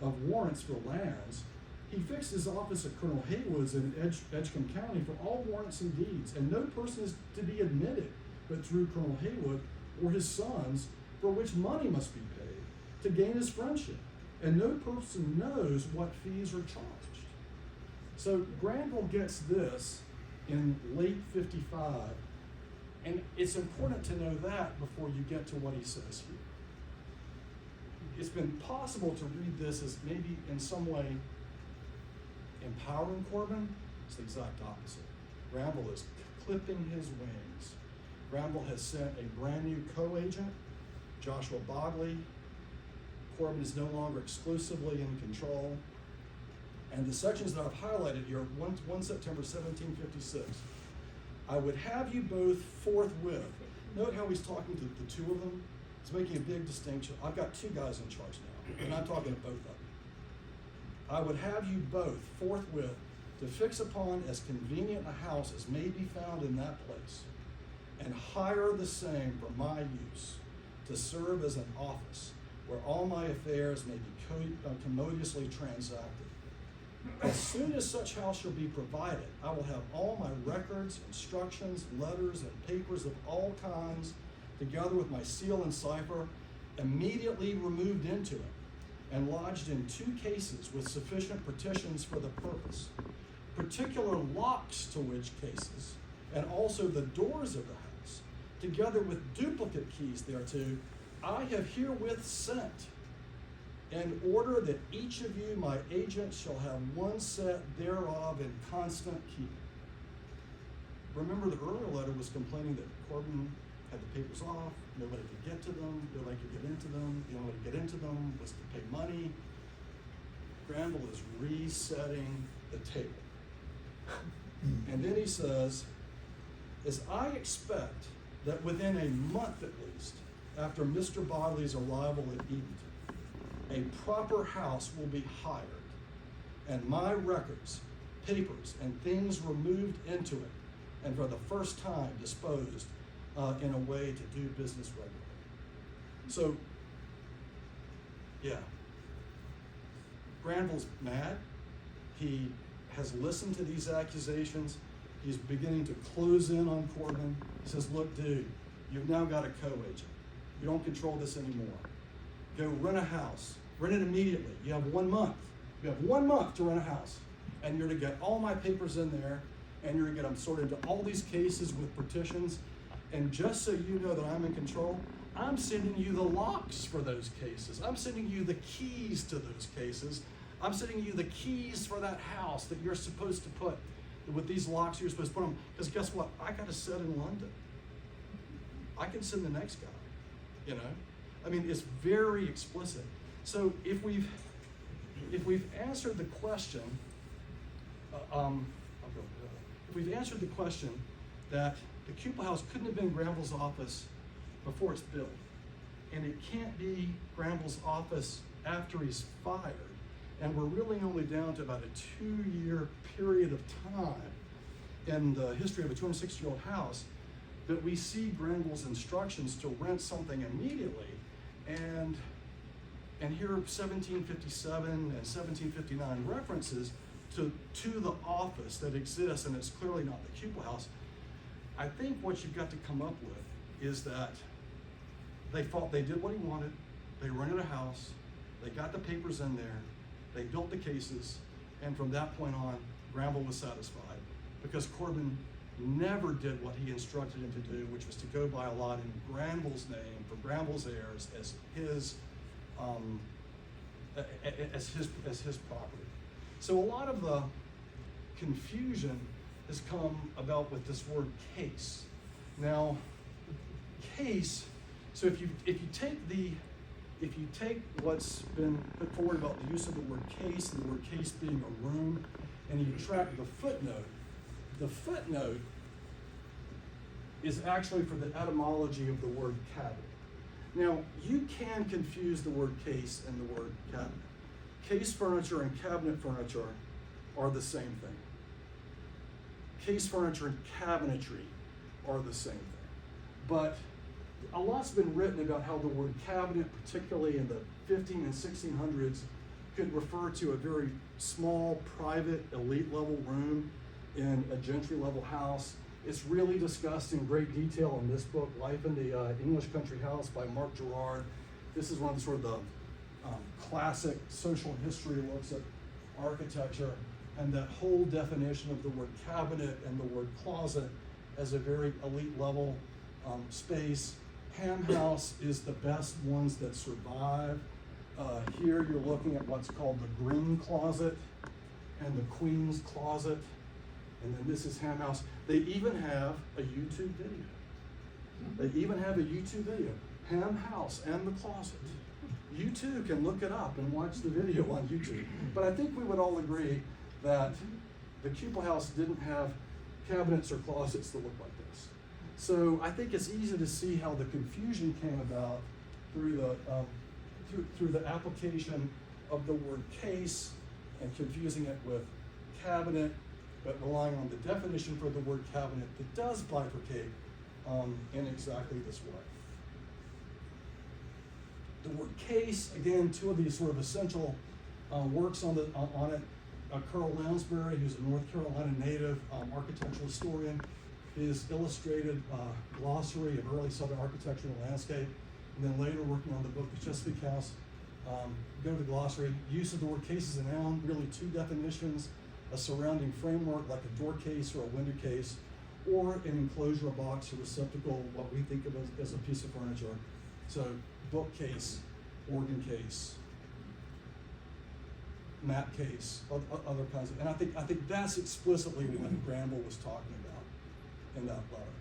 of warrants for lands. He fixed his office at Colonel Haywood's in Edgecombe County for all warrants and deeds, and no person is to be admitted but through Colonel Haywood or his sons, for which money must be paid to gain his friendship, and no person knows what fees are charged. So Granville gets this in late 55, and it's important to know that before you get to what he says here. It's been possible to read this as maybe in some way empowering Corbin. It's the exact opposite. Granville is clipping his wings. Granville has sent a brand new co-agent, Joshua Bogley. Corbin is no longer exclusively in control. And the sections that I've highlighted here, 1 September 1756, I would have you both forthwith. Note how he's talking to the two of them. He's making a big distinction. I've got two guys in charge now, and I'm talking to both of them. I would have you both forthwith to fix upon as convenient a house as may be found in that place, and hire the same for my use, to serve as an office where all my affairs may be commodiously transacted. As soon as such house shall be provided, I will have all my records, instructions, letters, and papers of all kinds, together with my seal and cipher, immediately removed into it, and lodged in 2 cases with sufficient partitions for the purpose, particular locks to which cases, and also the doors of the house, together with duplicate keys thereto, I have herewith sent, in order that each of you, my agents, shall have one set thereof in constant keeping. Remember, the earlier letter was complaining that Corbin had the papers off, nobody could get to them, nobody could get into them, the only way to get into them was to pay money. Granville is resetting the table. And then he says, as I expect that within a month at least, after Mr. Bodley's arrival at Edenton, a proper house will be hired, and my records, papers, and things removed into it, and for the first time disposed in a way to do business regularly. So, yeah, Granville's mad. He has listened to these accusations. He's beginning to close in on Corbin. He says, look, dude, you've now got a co-agent. You don't control this anymore. Go rent a house. Rent it immediately. You have 1 month. You have 1 month to rent a house, and you're to get all my papers in there, and you're to get them sorted into all these cases with partitions. And just so you know that I'm in control, I'm sending you the locks for those cases. I'm sending you the keys to those cases. I'm sending you the keys for that house that you're supposed to put. With these locks, you're supposed to put them. Because guess what? I got a set in London. I can send the next guy, you know? I mean, it's very explicit. So if we've answered the question, if we've answered the question that the Cupola house couldn't have been Granville's office before it's built, and it can't be Granville's office after he's fired, and we're really only down to about a 2-year period of time in the history of a 260-year-old house, that we see Granville's instructions to rent something immediately, and here 1757 and 1759 references to the office that exists, and it's clearly not the Cupola house. I think what you've got to come up with is that they did what he wanted, they rented a house, they got the papers in there, they built the cases, and from that point on, Granville was satisfied, because Corbin never did what he instructed him to do, which was to go buy a lot in Granville's name for Granville's heirs as his property. So a lot of the confusion has come about with this word case. Now, case. So if you take what's been put forward about the use of the word case and the word case being a room, and you track the footnote is actually for the etymology of the word cabinet. Now, you can confuse the word case and the word cabinet. Case furniture and cabinet furniture are the same thing. Case furniture and cabinetry are the same thing. But a lot's been written about how the word cabinet, particularly in the 15 and 1600s, could refer to a very small, private, elite level room in a gentry level house. It's really discussed in great detail in this book, Life in the English Country House by Mark Gerard. This is one of the sort of the classic social history looks at architecture, and that whole definition of the word cabinet and the word closet as a very elite level space. Ham house is the best ones that survive. Here you're looking at what's called the green closet and the queen's closet, and then this is ham house. They even have a YouTube video. Ham house and the closet. You too can look it up and watch the video on YouTube. But I think we would all agree that the Cupola house didn't have cabinets or closets that look like this. So I think it's easy to see how the confusion came about through the application of the word case and confusing it with cabinet, but relying on the definition for the word cabinet that does bifurcate in exactly this way. The word case, again, two of these sort of essential works on it. Carl Lounsbury, who's a North Carolina native architectural historian, his illustrated glossary of early Southern architecture and landscape, and then later working on the book, The Chesapeake House. Go to the glossary. Use of the word case is a noun, really two definitions: a surrounding framework like a door case or a window case, or an enclosure, a box, a receptacle, what we think of as a piece of furniture. So bookcase, organ case, map case, other kinds of, and I think that's explicitly what Granville was talking about in that letter.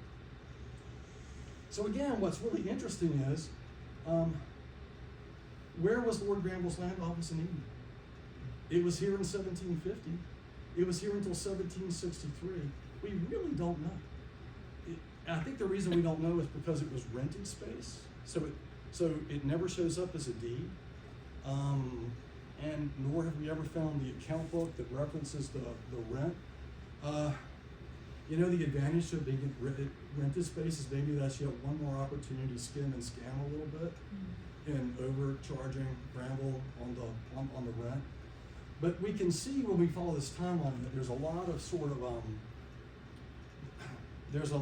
So again, what's really interesting is, where was Lord Granville's land office in Eden? It was here in 1750. It was here until 1763. We really don't know. I think the reason we don't know is because it was rented space. So it never shows up as a deed. And nor have we ever found the account book that references the rent. The advantage of being rented space is maybe that you have one more opportunity to skim and scam a little bit in overcharging Granville on the rent. But we can see when we follow this timeline that there's a lot of sort of there's a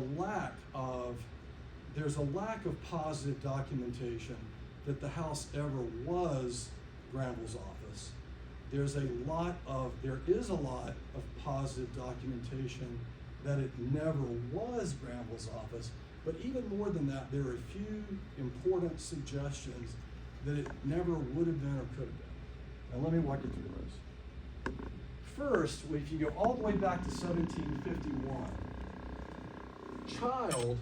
lack of positive documentation that the house ever was Granville's office. there is a lot of positive documentation that it never was Bramble's office, but even more than that, there are a few important suggestions that it never would have been or could have been. And let me walk you through those. First, if you go all the way back to 1751, Child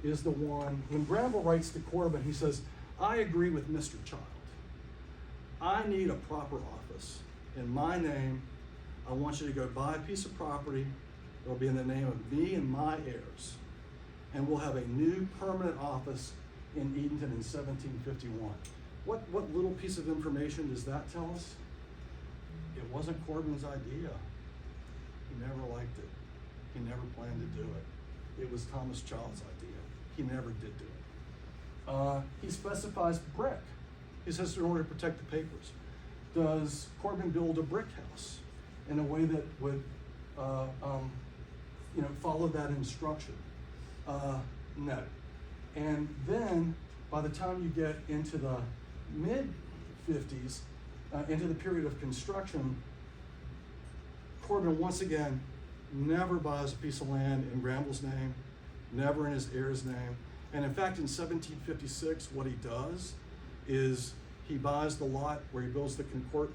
is the one, when Bramble writes to Corbin, he says, I agree with Mr. Child. I need a proper office in my name. I want you to go buy a piece of property. It'll be in the name of me and my heirs. And we'll have a new permanent office in Edenton in 1751. What little piece of information does that tell us? It wasn't Corbin's idea. He never liked it. He never planned to do it. It was Thomas Child's idea. He never did do it. He specifies brick. He says in order to protect the papers. Does Corbin build a brick house in a way that would follow that instruction? No. And then by the time you get into the mid-50s, into the period of construction, Corbin once again never buys a piece of land in Bramble's name, never in his heir's name. And in fact, in 1756, what he does is he buys the lot where he builds the Cupola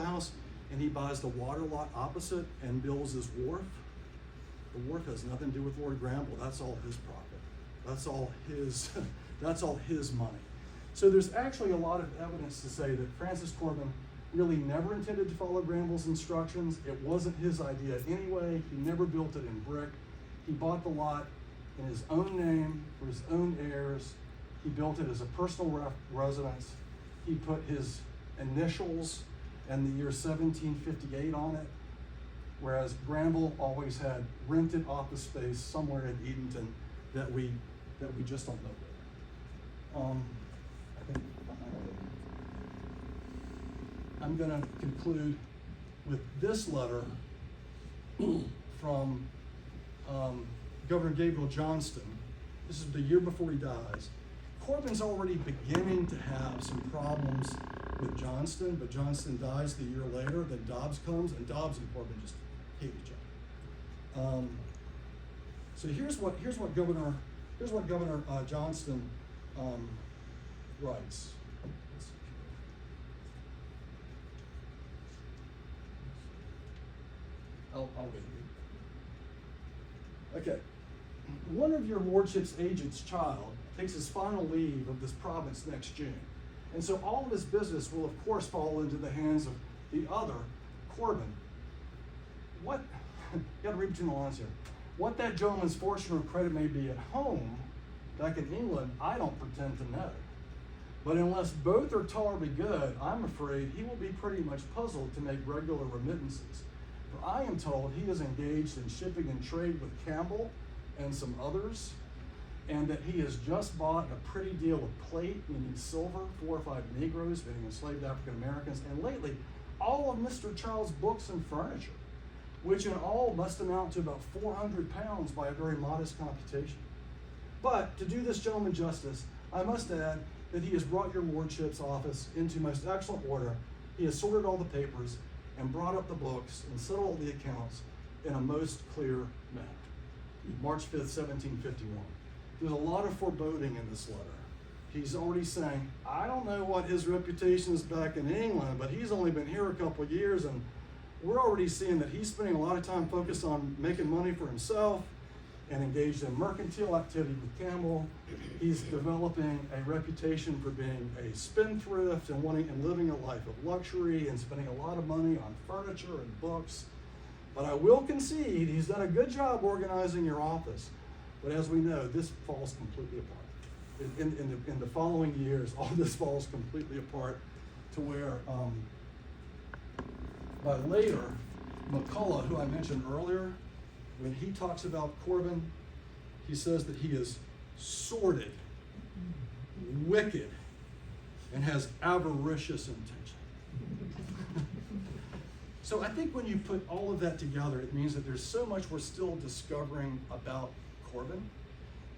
house, and he buys the water lot opposite and builds his wharf. The wharf has nothing to do with Lord Bramble. That's all his profit. That's all his, that's all his money. So there's actually a lot of evidence to say that Francis Corbin really never intended to follow Bramble's instructions. It wasn't his idea anyway. He never built it in brick. He bought the lot in his own name for his own heirs. He built it as a personal residence. He put his initials and the year 1758 on it, whereas Bramble always had rented office space somewhere in Edenton that we just don't know where. I think I'm going to conclude with this letter from Governor Gabriel Johnston. This is the year before he dies. Corbin's already beginning to have some problems with Johnston, but Johnston dies the year later. Then Dobbs comes, and Dobbs and Corbin just hate each other. So here's what Governor Johnston writes. I'll read it. Okay. One of your lordship's agent's child takes his final leave of this province next June. And so all of his business will of course fall into the hands of the other, Corbin. You gotta read between the lines here. What that gentleman's fortune or credit may be at home, back in England, I don't pretend to know. But unless both are tolerably good, I'm afraid he will be pretty much puzzled to make regular remittances. For I am told he is engaged in shipping and trade with Campbell and some others, and that he has just bought a pretty deal of plate, meaning silver, 4 or 5 Negroes, meaning enslaved African Americans, and lately, all of Mr. Child's books and furniture, which in all must amount to about 400 pounds by a very modest computation. But to do this gentleman justice, I must add that he has brought your lordship's office into most excellent order. He has sorted all the papers and brought up the books and settled all the accounts in a most clear manner. March 5th, 1751. There's a lot of foreboding in this letter. He's already saying, I don't know what his reputation is back in England, but he's only been here a couple of years, and we're already seeing that he's spending a lot of time focused on making money for himself and engaged in mercantile activity with Campbell. He's developing a reputation for being a spendthrift and living a life of luxury and spending a lot of money on furniture and books. But I will concede he's done a good job organizing your office. But as we know, this falls completely apart. In the following years, all this falls completely apart to where, by later, McCullough, who I mentioned earlier, when he talks about Corbin, he says that he is sordid, wicked, and has avaricious intention. So I think when you put all of that together, it means that there's so much we're still discovering about Corbin.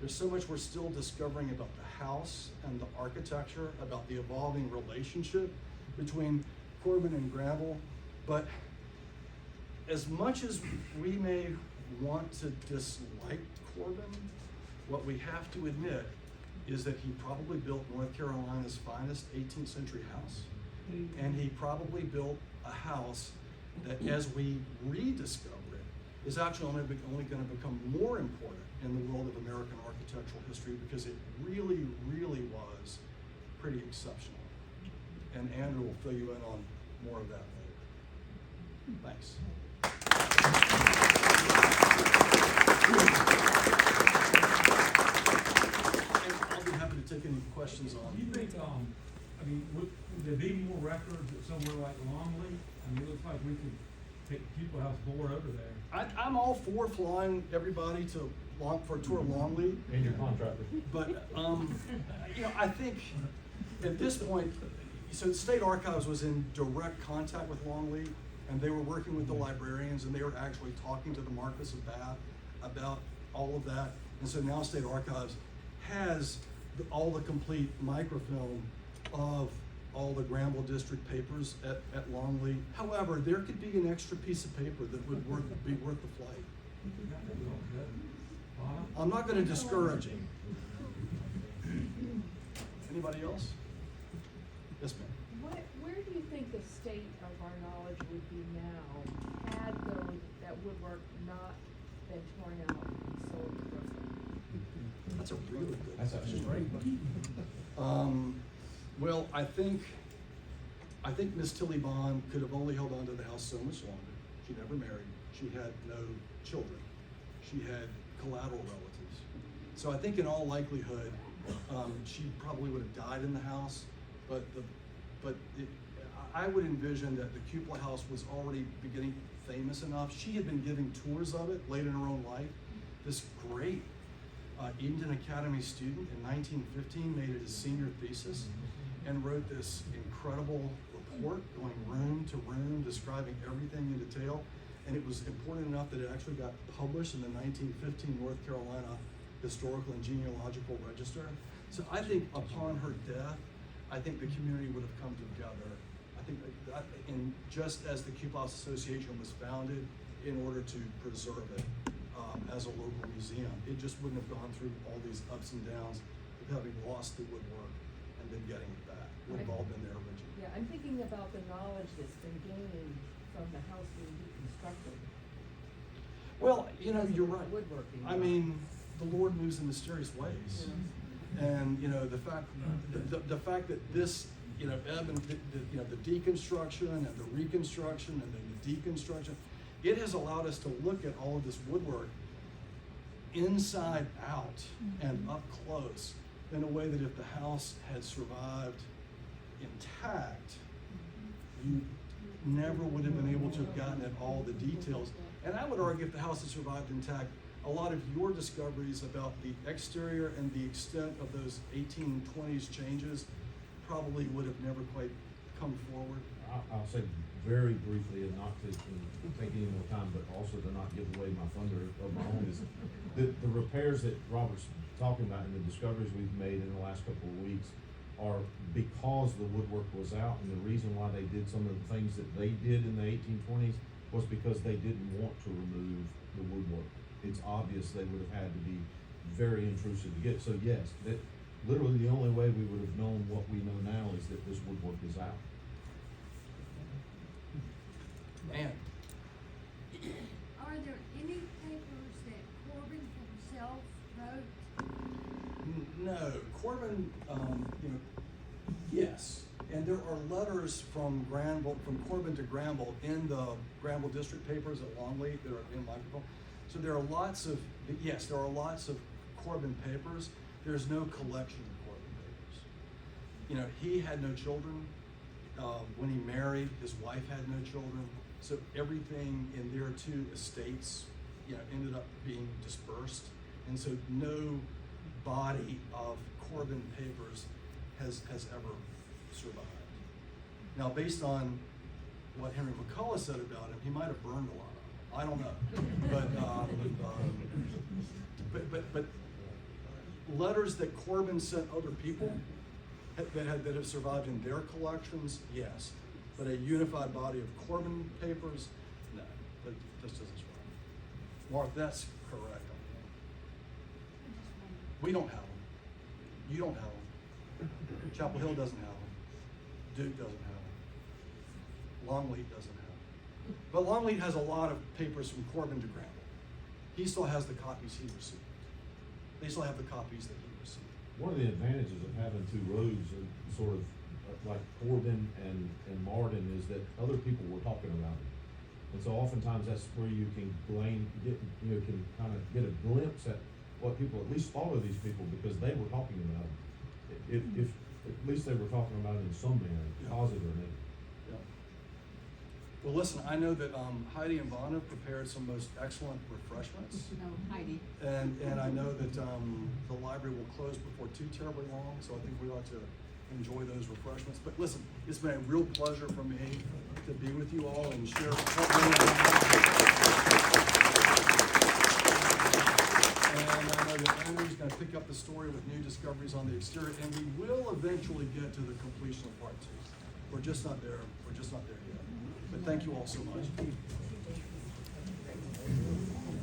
There's so much we're still discovering about the house and the architecture, about the evolving relationship between Corbin and Gravel, but as much as we may want to dislike Corbin, what we have to admit is that he probably built North Carolina's finest 18th century house. And he probably built a house that, as we rediscover it, is actually only going to become more important in the world of American architectural history, because it really, really was pretty exceptional. And Andrew will fill you in on more of that later. Thanks. And I'll be happy to take any questions Do on. you think, I mean, would there be more records at somewhere like Longley? I mean, it looks like we could take the Cupola House board over there. I'm all for flying everybody for a tour of Longleat. And your contractor. But, you know, I think at this point, so the State Archives was in direct contact with Longleat, and they were working with the librarians, and they were actually talking to the Marquess of Bath about all of that. And so now State Archives has all the complete microfilm of all the Granville District papers at Longleat. However, there could be an extra piece of paper that would be worth the flight. I'm not going to discourage it. Anybody else? Yes, ma'am. Where do you think the state of our knowledge would be now had that woodwork not been torn out and sold to Brooklyn? That's a really good. That's actually great. Well, I think Miss Tilly Bond could have only held on to the house so much longer. She never married. She had no children. She had collateral relatives. So I think in all likelihood, she probably would have died in the house. I would envision that the Cupola House was already beginning famous enough. She had been giving tours of it late in her own life. This great Edenton Academy student in 1915 made it his senior thesis and wrote this incredible report going room to room, describing everything in detail. And it was important enough that it actually got published in the 1915 North Carolina Historical and Genealogical Register. So I think upon her death, I think the community would have come together. I think and just as the Cupola House Association was founded in order to preserve it as a local museum, it just wouldn't have gone through all these ups and downs of having lost the woodwork and then getting it back. It would have all been there originally. Yeah, I'm thinking about the knowledge that's been gained from the house being deconstructed. Well, you know, Because of you're the right. woodworking. I mean, the Lord moves in mysterious ways. And, you know, the fact that this, you know, the deconstruction and the reconstruction and then the deconstruction, it has allowed us to look at all of this woodwork inside out and up close in a way that if the house had survived intact, you never would have been able to have gotten at all the details. And I would argue if the house had survived intact, a lot of your discoveries about the exterior and the extent of those 1820s changes probably would have never quite come forward. I'll say very briefly, and not to take any more time, but also to not give away my thunder of my own, is the repairs that Robert's talking about and the discoveries we've made in the last couple of weeks are because the woodwork was out, and the reason why they did some of the things that they did in the 1820s was because they didn't want to remove the woodwork. It's obvious they would have had to be very intrusive to get. So yes, that literally the only way we would have known what we know now is that this woodwork is out. Man, Are there any papers that Corbin himself wrote? no, Corbin, you know, yes. And there are letters from Corbin to Granville in the Granville District papers at Longleat that are in microfilm. So there are lots of Corbin papers. There's no collection of Corbin papers. You know, he had no children. When he married, his wife had no children. So everything in their two estates, you know, ended up being dispersed. And so no body of Corbin papers has ever survived. Now, based on what Henry McCullough said about him, he might have burned a lot of them. I don't know, but letters that Corbin sent other people that have survived in their collections, yes. But a unified body of Corbin papers, no, that just doesn't strike me. Mark, that's correct. We don't have them. You don't have them. Chapel Hill doesn't have them. Duke doesn't have them. Longleat doesn't have them. But Longleat has a lot of papers from Corbin to Granville. He still has the copies he received. They still have the copies that he received. One of the advantages of having two roads, sort of like Corbin and Martin, is that other people were talking about it. And so oftentimes that's where you can can kind of get a glimpse at what people at least thought of these people, because they were talking about it. If at least they were talking about it in some manner, positive or negative. Yeah. Well, listen, I know that Heidi and Vonna prepared some most excellent refreshments. No, Heidi. And I know that the library will close before too terribly long, so I think we ought to enjoy those refreshments. But listen, it's been a real pleasure for me to be with you all and share. And I know that Andrew's going to pick up the story with new discoveries on the exterior, and we will eventually get to the completion of part 2. We're just not there. We're just not there yet. But thank you all so much.